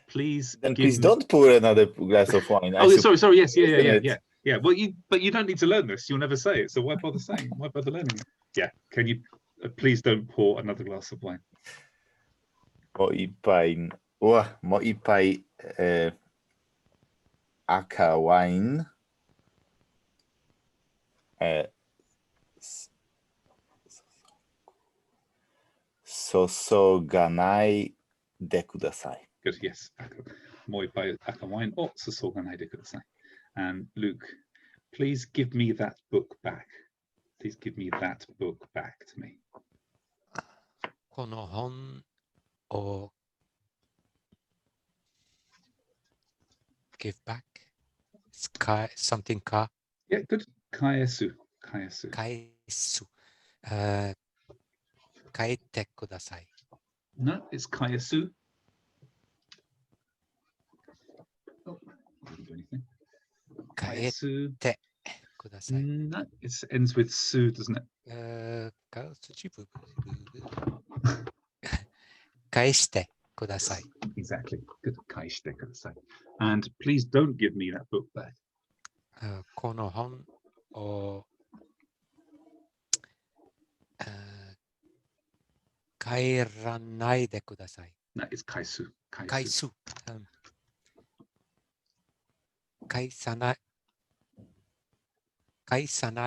please. Then please don't pour another glass of wine. Oh, sorry. Yes, yeah. Well, you don't need to learn this. You'll never say it. So why bother saying? Why bother learning it? Yeah. Can you please don't pour another glass of wine? Mo ippai aka wine. Sosoganai de kudasai. Good, yes. Mo ippai aka wine o sosoganai de kudasai. And Luke, please give me that book back. Please give me that book back to me. Kono hon o give back. It's something ka. Yeah, good. Kaesu. Kaesu. Kaete kudasai. No, it's kaesu. Oh, didn't do anything. Kaesu. Kudasai. No, it ends with su, doesn't it? Kaeshite kudasai. Exactly. Good. Kaeshite kudasai. And please don't give me that book back. Kono hon o kairanai de kudasai. No, it's kaisu. Kaisu. 返さな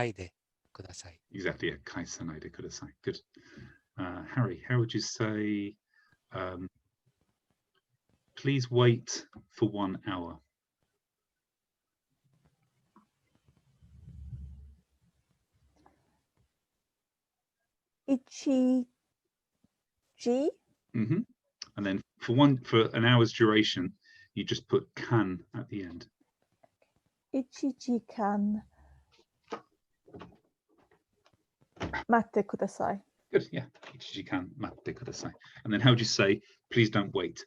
いでください。 Exactly. Yeah. Kaisanai kudasai. Good. Harry, how would you say, please wait for 1 hour? Ichi ji And then for an hour's duration, you just put kan at the end. ichijikan matte kudasai. Good. Yeah. Ichijikan matte kudasai. And then how would you say, please don't wait?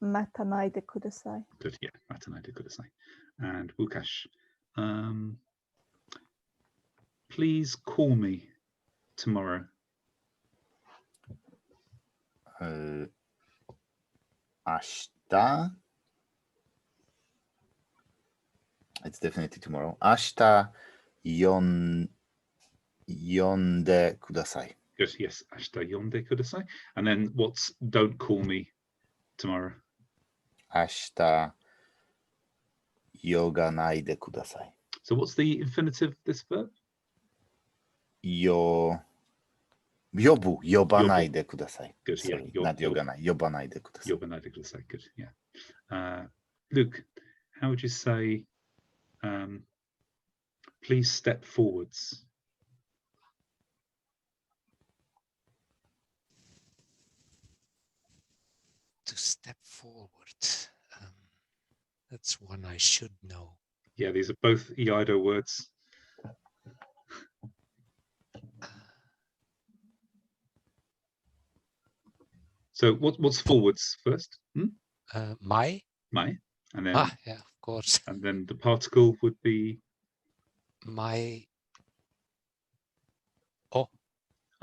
Matanaide kudasai. Good. Yeah. Matanai kudasai. And Wukash, please call me tomorrow. Ashita. It's definitely tomorrow. Ashita yonde kudasai. Good. Yes. Ashita yonde kudasai. And then what's don't call me tomorrow? Ashita yoganaide kudasai. So what's the infinitive of this verb? Yobanaide kudasai. Good. Sorry, Yeah. not yoganai. Yobanaide kudasai. Yobanaide kudasai. Good. Yeah. Luke, how would you say, please step forwards? To step forward. That's one I should know. Yeah, these are both Iaido words. So what's forwards first? My? My. And then Yeah, of course. and then the particle would be My.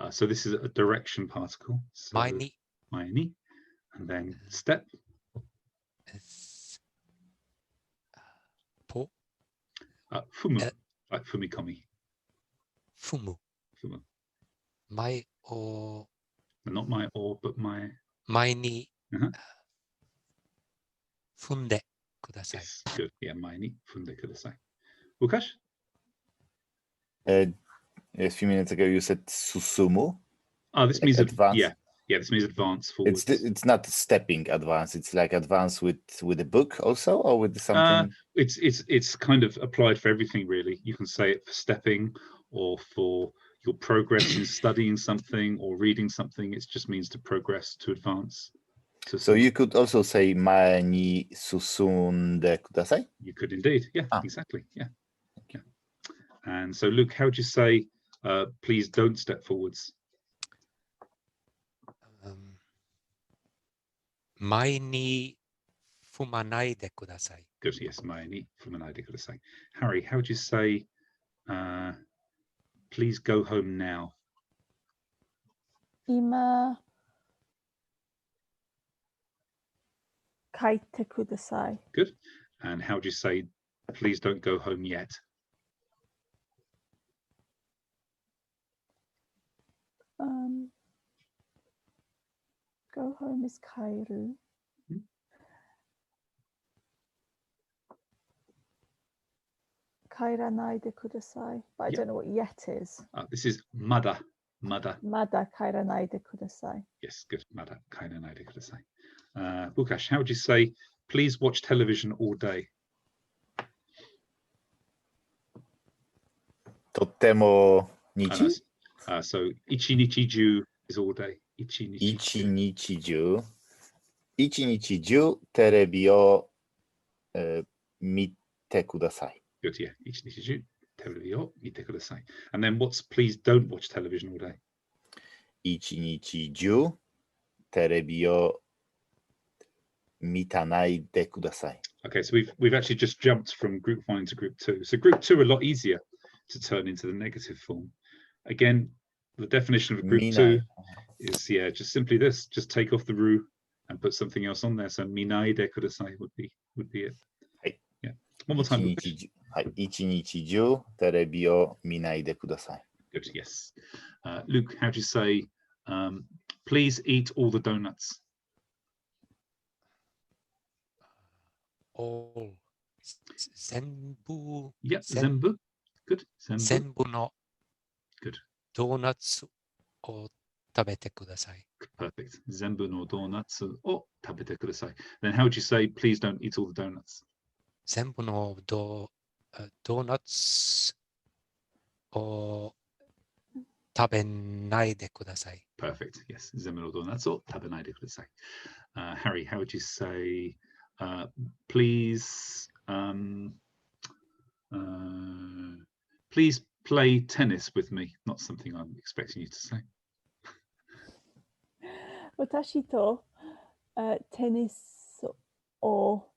so this is a direction particle. So My ni. And then step. Is po. Fumu, like fumikomi. Fumu. Fumu. My o. Not my or, but my. My ni. Uh-huh. Funde kudasai. Yes, good. Yeah, my ni funde kudasai. Wukash? A few minutes ago, you said susumu. This means advance. Yeah, this means advance forwards. It's not stepping advance. It's like advance with a book also, or with something. It's kind of applied for everything really. You can say it for stepping or for your progress in studying something or reading something. It just means to progress, to advance. So you could also say mae ni susunde kudasai. You could indeed. Yeah, exactly. Yeah. And so Luke, how would you say, please don't step forwards? Mai ni fumanaide kudasai. Good. Yes, mae ni fumanaide kudasai. Harry, how would you say, please go home now? Ima kaite kudasai. Good. And how would you say, please don't go home yet? Go home is kairu. Kairanaide kudasai. But I don't know what yet is. This is mada. Mada. Mada kairanaide kudasai. Yes, good. Mada kairanaide kudasai. Wukash, how would you say, please watch television all day? Totemo nichi. So ichinichi ju is all day. Ichinichi ju. Ichinichi ju terebi o mite kudasai. Good, yeah. Ichinichi ju terebi o mite kudasai. And then what's please don't watch television all day? Ichinichi ju terebi o mitanai de kudasai. Okay, so we've actually just jumped from group 1 into group 2. So group 2 a lot easier to turn into the negative form. Again, the definition of group 2 is just simply this: just take off the ru and put something else on there. So minai de kudasai would be it. Yeah. One more time. Ichinichi ju terebi o minai de kudasai. Good. Yes. Luke, how do you say, please eat all the donuts? all. Zenbu. Yeah, zenbu. Good. Zenbu. 全部の Good. ドーナツを食べてください。 Perfect. Zenbu no donuts o tabete kudasai. Then how would you say, please don't eat all the donuts? 全部のドーナツを食べないでください。 Perfect. Yes. Zenbu no donuts o tabenaide kudasai. Harry, how would you say, please, please play tennis with me? Not something I'm expecting you to say. 私と、テニスを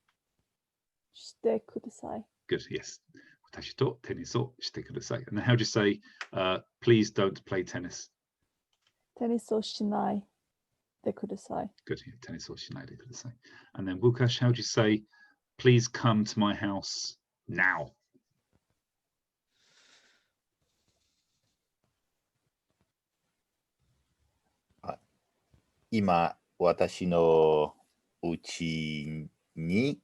してください。 Good. Yes. Watashi to tennis o shite kudasai. And then how do you say, please don't play tennis? テニスをしないでください。 Good. Yeah, tennis o shinaide kudasai. And then Wukash, how do you say, please come to my house now? 今、私の家に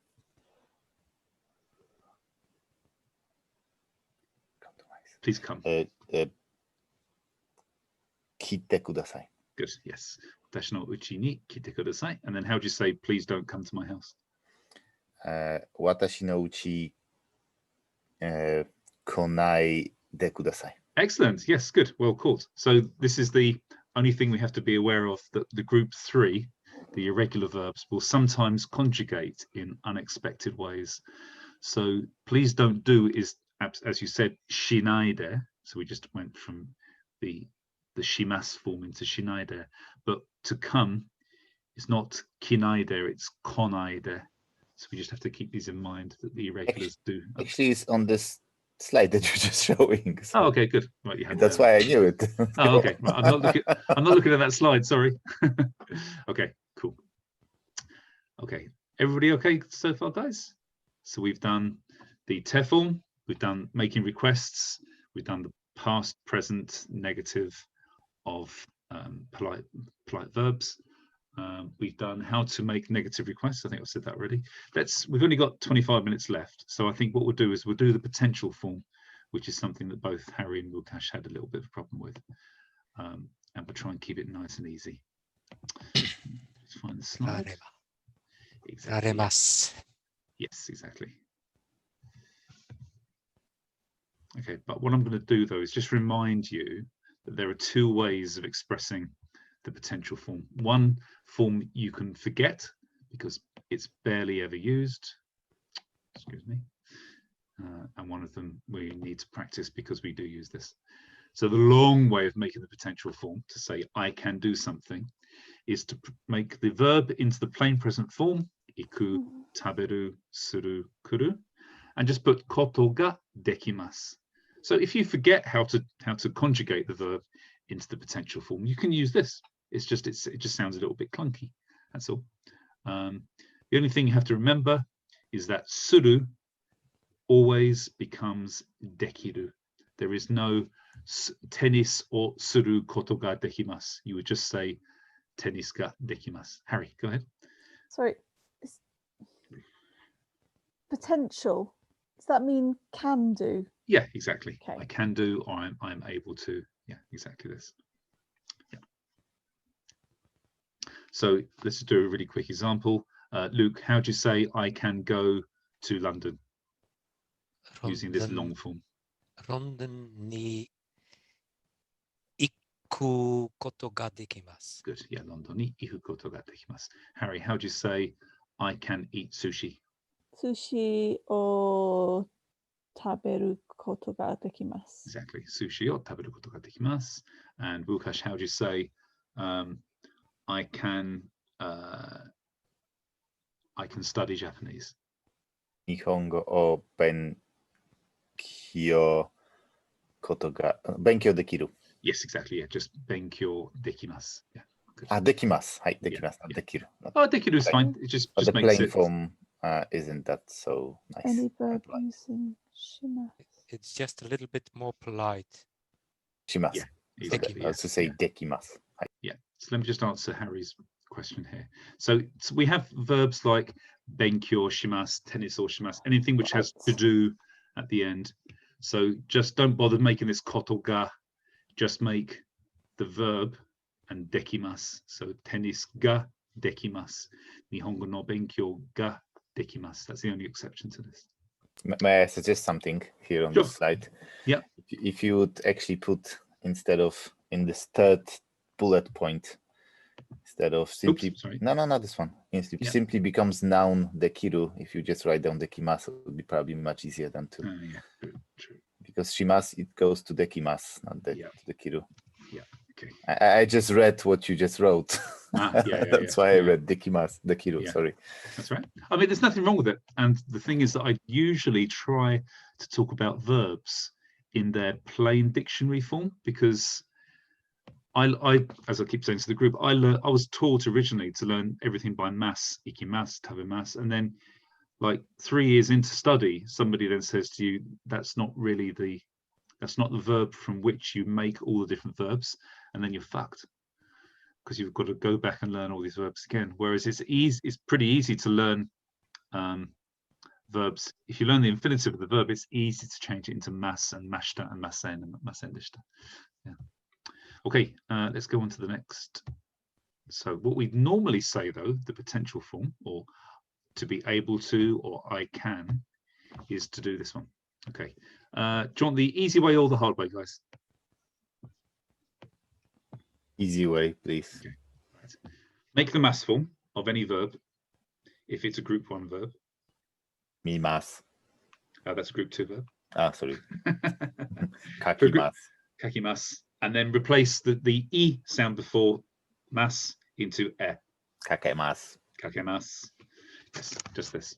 Please come. 来てください。 Good. Yes. Watashi no uchi ni kite kudasai. And then how do you say, please don't come to my house? 私の家、来ないでください。 Excellent. Yes, good. Well caught. So this is the only thing we have to be aware of, that the group 3, the irregular verbs, will sometimes conjugate in unexpected ways. So please don't do is, as you said, shinaide. So we just went from the shimas form into shinaide. But to come is not kinaide, it's konaide. So we just have to keep these in mind, that the irregulars do. Actually, it's on this slide that you're just showing. So Oh, okay, good. Right, you have that's why I knew it. Oh, okay. Right. I'm not looking at that slide. Sorry. Okay. Cool. Okay. Everybody okay so far, guys? So we've done the te form. We've done making requests. We've done the past, present, negative of polite verbs. We've done how to make negative requests. I think I've said that already. We've only got 25 minutes left. So I think what we'll do is we'll do the potential form, which is something that both Harry and Wukash had a little bit of a problem with. And we'll try and keep it nice and easy. Let's find the slide. られます。 Yes, exactly. Okay, but what I'm going to do though is just remind you that there are 2 ways of expressing the potential form. One form you can forget because it's barely ever used. Excuse me. And one of them we need to practice because we do use this. So the long way of making the potential form, to say I can do something, is to make the verb into the plain present form, iku, taberu, suru, kuru, and just put koto ga dekimasu. So if you forget how to conjugate the verb into the potential form, you can use this. It just sounds a little bit clunky. That's all. The only thing you have to remember is that suru always becomes dekiru. There is no tennis or suru koto ga dekimasu. You would just say tennis ga dekimasu. Harry, go ahead. Sorry. Potential. Does that mean can do? Yeah, exactly. Okay. I can do, or I'm able to. Yeah, exactly this. Yeah. So let's do a really quick example. Luke, how do you say I can go to London using this long form? ロンドンに行くことができます。 Good. Yeah, London ni iku koto ga dekimasu. Harry, how do you say I can eat sushi? 寿司を食べることができます。 Exactly. Sushi o taberu koto ga dekimasu. And Wukash, how do you say I can study Japanese? 日本語を勉強できる。Yes, exactly. Yeah, just benkyo dekimasu. Yeah. Good. できます。はい、できます。できる。 Oh, dekiru is fine. It But just the makes plain it. form isn't that so nice. Any verb using します。 It's just a little bit more polite. します。 Yeah, So exactly. I was to say できます。はい。 Yeah. So let me just answer Harry's question here. So we have verbs like benkyo shimasu, tennis or shimasu, anything which has to Right. do at the end. So just don't bother making this koto ga. Just make the verb and dekimasu. So tennis ga dekimasu. Nihongo no benkyo ga dekimasu. That's the only exception to this. May I suggest something here on Sure. this slide? Yeah. If you would actually put, instead of in this third bullet point, instead of simply, Oops, sorry. no, not this one. Simply becomes noun dekiru. If you just write down dekimasu, it would be probably much easier than to. Yeah, true. Because shimasu, it goes to dekimasu, not to dekiru. Yeah. Okay. I just read what you just wrote. That's why I read dekiru. Yeah. Sorry. That's right. I mean, there's nothing wrong with it. And the thing is that I usually try to talk about verbs in their plain dictionary form, because I as I keep saying to the group, I was taught originally to learn everything by mass, ikimasu, tabemas, and then like 3 years into study, somebody then says to you, that's not the verb from which you make all the different verbs, and then you're fucked, because you've got to go back and learn all these verbs again. Whereas it's pretty easy to learn verbs. If you learn the infinitive of the verb, it's easy to change it into mas and mashta and masen and masendishta. Yeah. Okay, let's go on to the next. So what we normally say, though, the potential form, or to be able to, or I can, is to do this one. Okay. Do you want the easy way or the hard way, guys? Easy way, please. Okay. Right. Make the mass form of any verb if it's a group 1 verb. Mimasu. That's a group 2 verb. Sorry. Kakimasu. Kakimasu. And then replace the E sound before mas into e. Kakemasu. Kakemasu. Yes, just this.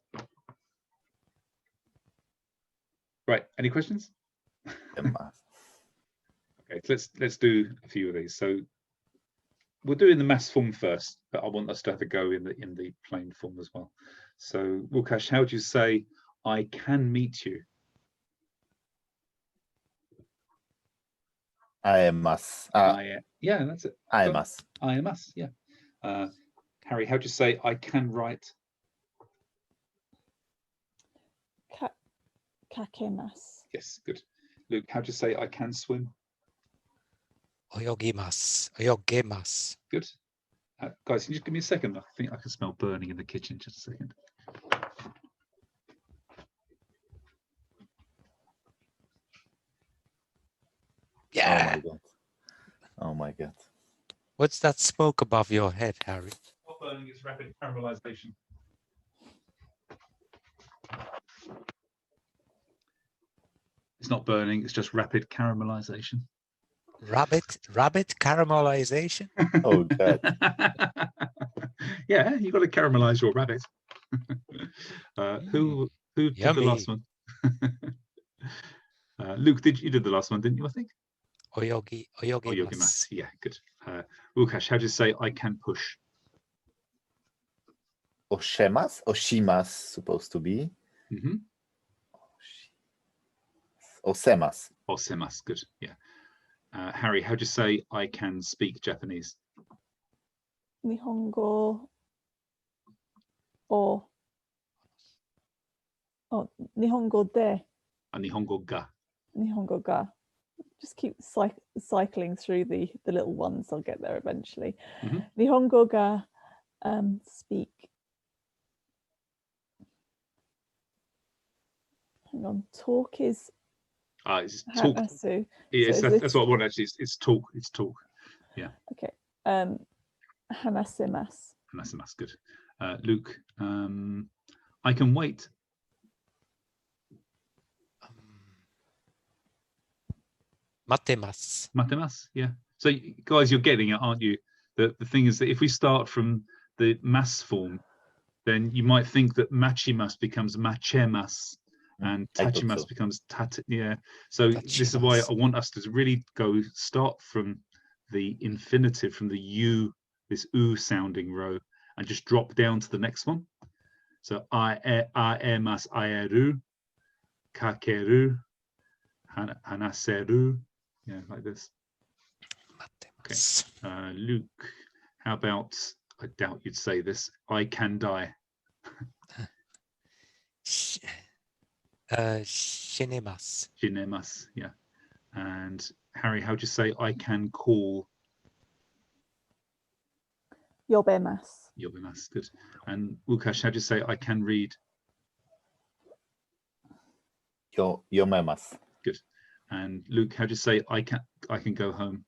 Right. Any questions? Okay, let's do a few of these. So we'll do in the mass form first, but I want us to have a go in the plain form as well. So Łukasz, how do you say I can meet you? Aemasu. Yeah, that's it. Aemasu. Aemasu, yeah. Harry, how do you say I can write? Kakemasu. Yes, good. Luke, how do you say I can swim? Oyogimasu. Oyogemasu. Good. Guys, can you just give me a second? I think I can smell burning in the kitchen. Just a second. Yeah. Oh my god. What's that smoke above your head, Harry? Not burning, it's rapid caramelization. It's not burning, it's just rapid caramelization. Rabbit caramelization? Oh god. Yeah, you've got to caramelize your rabbit. Who did the last one? Luke, you did the last one, didn't you, I think? Oyogimasu. Yeah, good. Łukasz, how do you say I can push? Oshemas? Oshimas supposed to be. Mm-hmm. Osemas. Osemas, good. Yeah. Harry, how do you say I can speak Japanese? Nihongo or Nihongo de. Nihongo ga. Nihongo ga. Just keep cycling through the little ones. I'll get there eventually. Mm-hmm. Nihongo ga speak. Hang on. Talk is. It's talk. Hanasu. Yes, So that's what I want actually. It's talk. It's talk. Yeah. Okay. Hanasimasu. Hanasimasu, good. Luke, I can wait. Matemasu. Matemasu, yeah. So guys, you're getting it, aren't you? The thing is that if we start from the mass form, then you might think that machimas becomes machemas and tachimas becomes tat. Yeah. So this is why I want us to really start from the infinitive, from the u, this u sounding row, and just drop down to the next one. So aemas aeru, kakeru, hanaseru. Yeah, like this. Okay. Luke, how about I doubt you'd say this. I can die. 死ねます。 Shinemas. Yeah. And Harry, how do you say I can call? Yobemas. Yobimas. Good. And Łukasz, how do you say I can read? Yomemas. Good. And Luke, how do you say I can go home?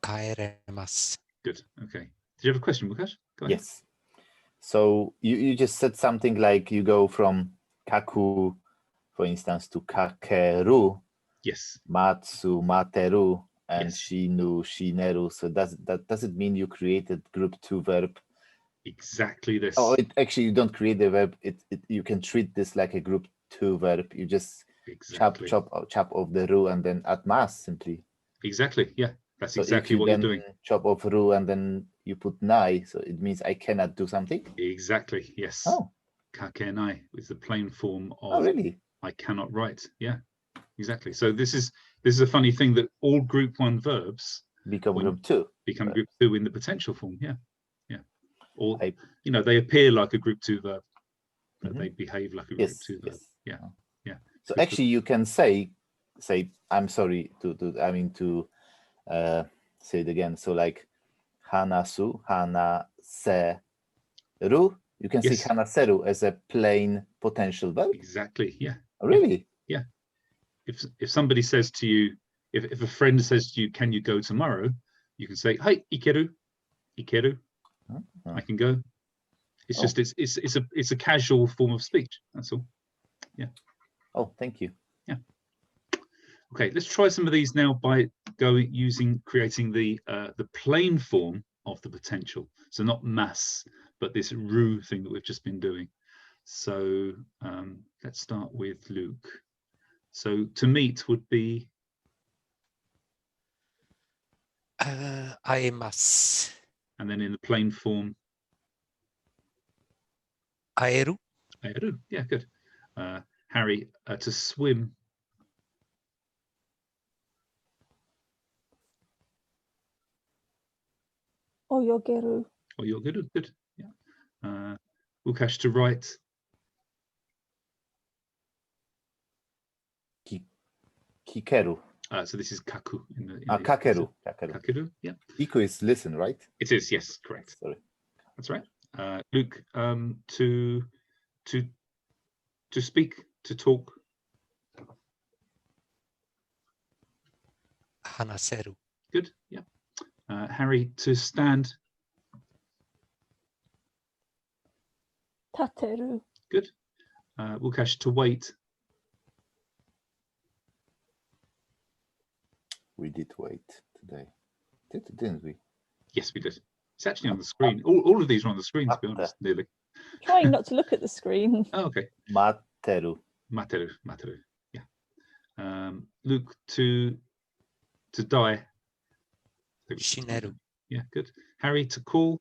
帰れます。 Good. Okay. Did you have a question, Łukasz? Go ahead. Yes. So you just said something like you go from kaku, for instance, to kakeru, Yes. matsu, materu, and Yes. shinu, shineru. So does it mean you created group 2 verb? Exactly this. Oh, actually you don't create the verb. You can treat this like a group 2 verb. You just Exactly. chop off the ru and then add mas simply. Exactly. Yeah. That's So exactly if you what then you're doing. chop off ru and then you put nai, so it means I cannot do something. Exactly. Yes. Oh, Kakenai is the plain form oh of really? I cannot write. Yeah. Exactly. So this is a funny thing that all group 1 verbs Become when- group 2. become Right. group 2 in the potential form. Yeah. Yeah. Or I- they appear like a group 2 verb, but Mhm. they behave like a group Yes, 2 verb. yes. Yeah. Oh. Yeah. So Good. actually you can say I'm sorry to say it again. So like hanasu, hanaseru. You can Yes. see hanaseru as a plain potential verb. Exactly. Yeah. Oh, really? If somebody says to you, if a friend says to you, can you go tomorrow? You can say, hey, ikeru, Oh. I can go. It's Oh. just it's a casual form of speech. That's all. Oh, thank you. Okay, let's try some of these now by creating the plain form of the potential. So not mass, but this ru thing that we've just been doing. So let's start with Luke. So to meet would be 会えます。 and then in the plain form, 会える Aeru. Yeah, good. Harry, to swim. Oyogeru. Oh, you're good. Good. Yeah. Łukasz, to write. Kikeru. So this is kaku in the Kakeru. Kakeru. Yeah, Iko is listen, right? it is. Yes, correct. Sorry. That's right. Luke, to speak, to talk. 話せる Good. Yeah. Harry, to stand. Tateru. Good. Łukasz, to wait. We did wait today. Didn't we? Yes, we did. It's actually on the screen. All of these are on the screen, to be honest, nearly. Trying not to look at the screen. Oh, okay. Materu. Materu. Yeah. Luke, to die. 死ねる Yeah, good. Harry, to call.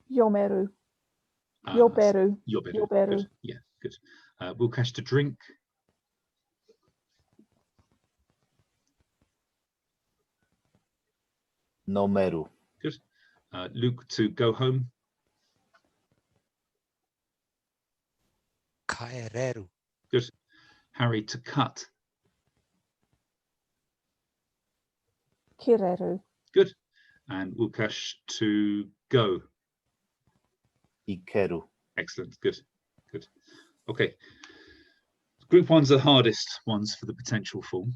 Yomeru. Ah, Yoberu. Yoberu. Yoberu. Good. Yeah, good. Łukasz, to drink. Nomeru. Good. Luke, to go home. 帰れる Good. Harry, to cut. Kireru. Good. And Łukasz, to go. Ikeru. Excellent. Good. Good. Okay. Group 1's the hardest ones for the potential form.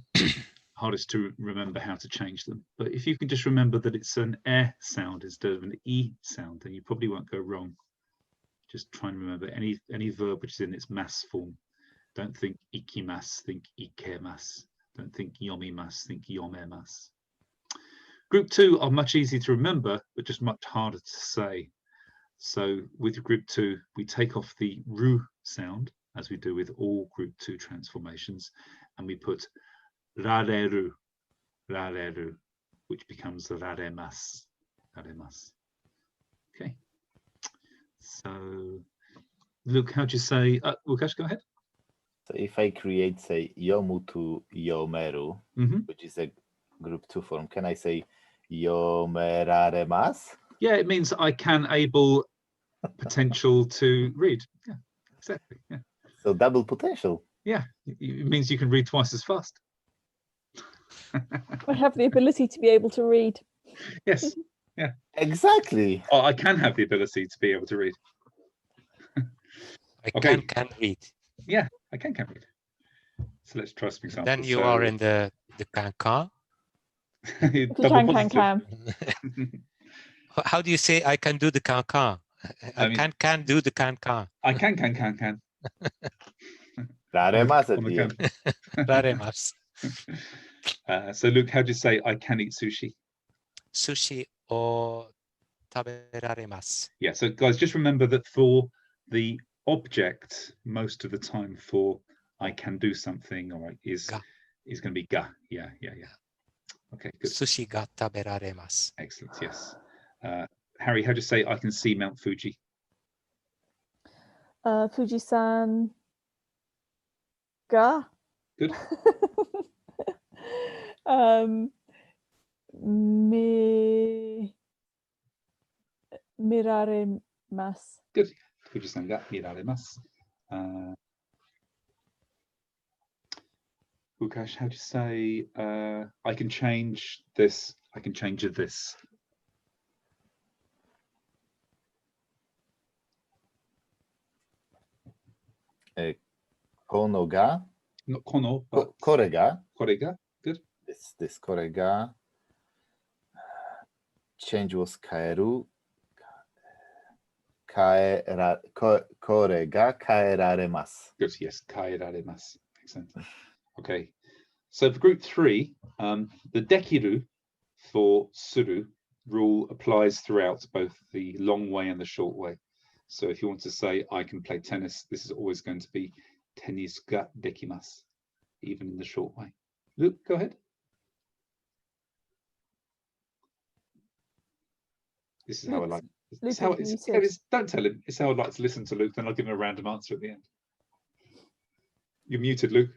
Hardest to remember how to change them. But if you can just remember that it's an air sound instead of an e sound, then you probably won't go wrong. Just try and remember any verb which is in its mass form. Don't think ikimas, think ikemas. Don't think yomimas, think yomemas. Group 2 are much easier to remember, but just much harder to say. So with group 2, we take off the ru sound, as we do with all group 2 transformations, and we put rareru, which becomes raremas. Okay. So, Luke, how do you say? Łukasz, go ahead. So if I create, say, yomu to yomeru, Mhm. which is a group 2 form, can I say yomeraremasu? Yeah, it means I can able potential to read. Yeah, exactly. Yeah, So double potential. yeah. It means you can read twice as fast. I have the ability to be able to read. Yes. Exactly. Oh, I can have the ability to be able to read. I Okay. can read. Yeah, I can read. So let's try some examples. Then you are in the can. The double can. positive. How do you say I can do the can? I mean- can do the can. I can. Raremasu at On the the can. end. Raremasu. So Luke, how do you say I can eat sushi? Sushi o taberaremasu. Yeah, so guys, just remember that for the object, most of the time for I can do something or is Ga. going to be ga. Yeah. Okay, good. Sushi ga taberaremasu. Excellent, yes. Harry, how do you say I can see Mount Fuji? Fujisan ga. Good. Miraremasu. Good. Fuji-san ga miraremasu. Lukash, how do you say I can change this? I can change this. Kono ga. Not kono, but Kore ga. korega. Good. This kore ga. Change was kaeru. Kore ga kaeraremasu. Good. Yes, kaeraremasu. Excellent. Okay. So for group 3, the dekiru for suru rule applies throughout both the long way and the short way. So if you want to say I can play tennis, this is always going to be tenis ga dekimasu, even in the short way. Luke, go ahead. This is how I like. It's how don't tell him. It's how I like to listen to Luke. Then I'll give him a random answer at the end. You're muted, Luke.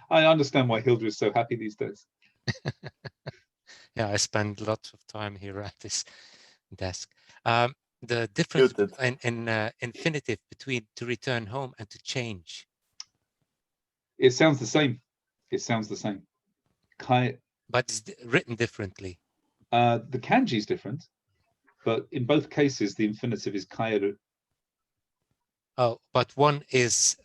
I understand why Hilda is so happy these days. Yeah, I spend lots of time here at this desk. The difference in infinitive between to return home and to change. It sounds the same. It sounds the same. But it's written differently. The kanji is different, but in both cases, the infinitive is kaeru. Oh, but one is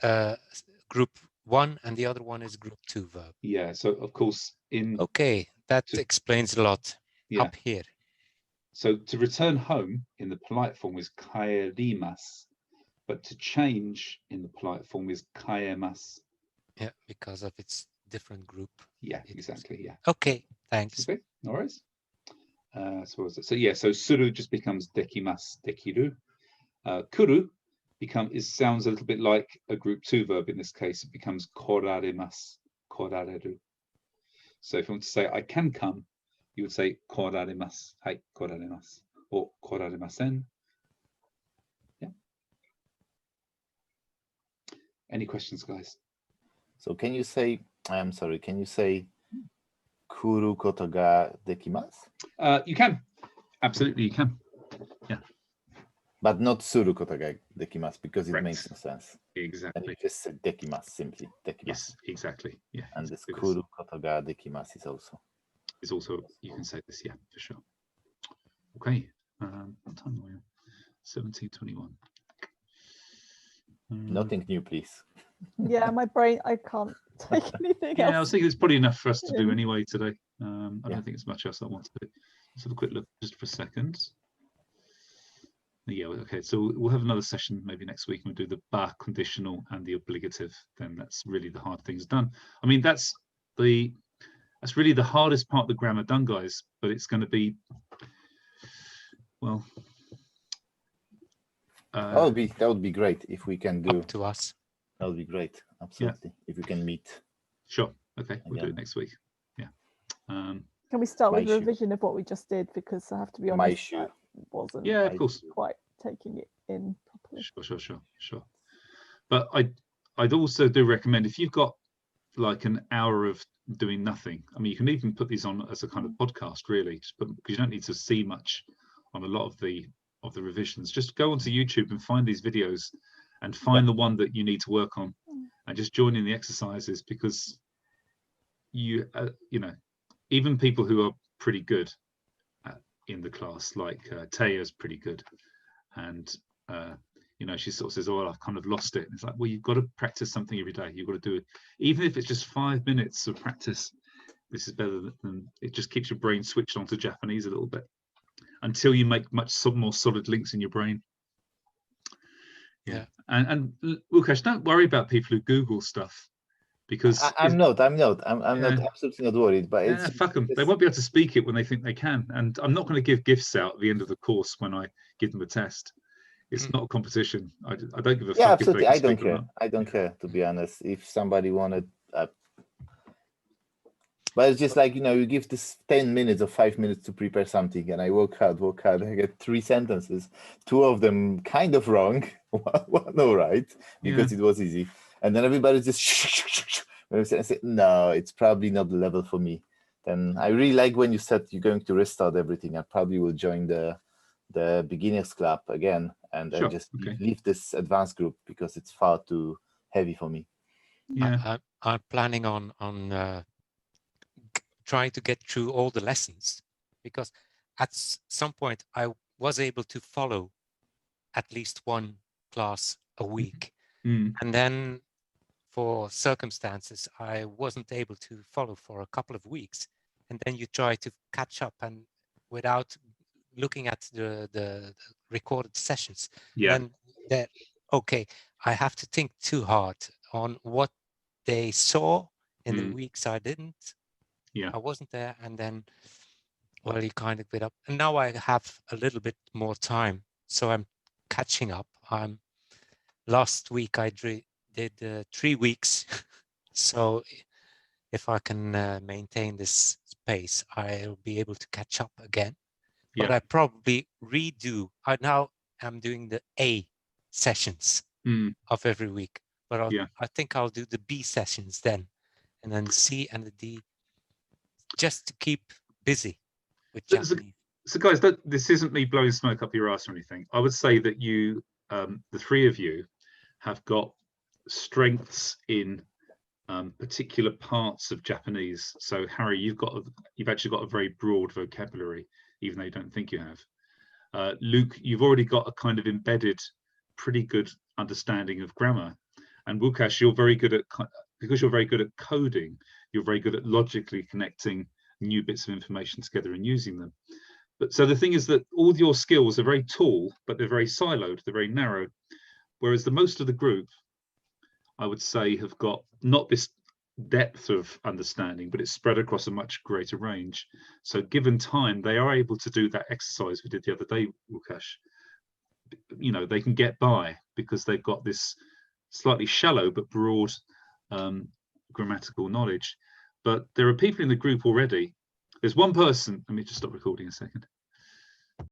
group 1 and the other one is group 2 verb. Yeah, so of course Okay, that explains a lot. Yeah. Up here. So to return home in the polite form is kaerimasu, but to change in the polite form is kaemasu. Yeah, because of its different group. Yeah, exactly. Yeah. Okay, thanks. Okay, no worries. So what was it? So yeah, so suru just becomes dekimasu, dekiru. Kuru sounds a little bit like a group 2 verb in this case. It becomes koraremasu, korareru. So if you want to say I can come, you would say koraremasu, hai, koraremasu, or koraremasen. Yeah. Any questions, guys? So can you say, I'm sorry, can you say kuru koto ga dekimasu? You can. Absolutely, you can. Yeah. But not suru koto ga dekimasu because it Correct. makes no sense. Exactly. And you just said dekimasu simply. Dekimasu. Yes, exactly. Yeah. And this exactly kuru koto ga dekimasu is also. Is also, you can say this, yeah, for sure. Okay. What time are we on? 17:21. Nothing new, please. Yeah, my brain, I can't take anything else. Yeah, I was thinking it's probably enough for us to do anyway today. I don't think it's much else I want to do. Let's have a quick look just for a second. Yeah, okay, so we'll have another session maybe next week and we'll do the bar conditional and the obligative. Then that's really the hard things done. I mean, that's really the hardest part of the grammar done, guys, but it's going to be, well, that would be great if we can do. Up to us. That would be great. Absolutely. Yeah. If we can meet. Sure. Okay, we'll do it next week. Yeah. Can we start with a revision of what we just did? Because I have to be honest. wasn't Yeah, of course. quite taking it in properly. Sure. But I'd also do recommend, if you've got like an hour of doing nothing, I mean, you can even put these on as a kind of podcast, really, because you don't need to see much on a lot of the revisions. Just go onto YouTube and find these videos and find the one that you need to work on, and just join in the exercises, because you know, even people who are pretty good in the class, like Taya's pretty good, and you know, she sort of says, oh, I've kind of lost it. And it's like, well, you've got to practice something every day. You've got to do it, even if it's just 5 minutes of practice. This is better than it just keeps your brain switched onto Japanese a little bit until you make more solid links in your brain. Yeah. And Łukasz, don't worry about people who Google stuff, because I'm not absolutely not worried, but it's fuck them. They won't be able to speak it when they think they can. And I'm not going to give gifts out at the end of the course when I give them a test. It's not a competition. I don't give a fuck. Yeah, absolutely. If they I don't speak or care. not. I don't care, to be honest. If somebody wanted, but it's just like, you know, you give this 10 minutes or 5 minutes to prepare something, and I work hard. I get 3 sentences, 2 of them kind of wrong, one all right, because it was easy, and then everybody's just I say, no, it's probably not the level for me. Then I really like when you said you're going to restart everything. I probably will join the beginners club again, and then just leave this advanced group, because it's far too heavy for me. Yeah, I'm planning on trying to get through all the lessons, because at some point I was able to follow at least one class a week, and then for circumstances I wasn't able to follow for a couple of weeks, and then you try to catch up, and without looking at the recorded sessions, then that I have to think too hard on what they saw in the weeks I didn't. I wasn't there, and then, well, you kind of get up, and now I have a little bit more time, so I'm catching up. Last week I did 3 weeks, so if I can maintain this pace, I'll be able to catch up again. But I probably redo. Now I'm doing the A sessions of every week, but I think I'll do the B sessions then, and then C and the D, just to keep busy with Japanese. So guys, this isn't me blowing smoke up your ass or anything. I would say that you, the 3 of you, have got strengths in particular parts of Japanese. So Harry, you've actually got a very broad vocabulary, even though you don't think you have. Luke, you've already got a kind of embedded, pretty good understanding of grammar. And Łukasz, because you're very good at coding, you're very good at logically connecting new bits of information together and using them. But so the thing is that all your skills are very tall, but they're very siloed, they're very narrow. Whereas the most of the group, I would say, have got not this depth of understanding, but it's spread across a much greater range. So given time, they are able to do that exercise we did the other day, Łukasz. You know, they can get by because they've got this slightly shallow but broad grammatical knowledge. But there are people in the group already. There's one person, let me just stop recording a second.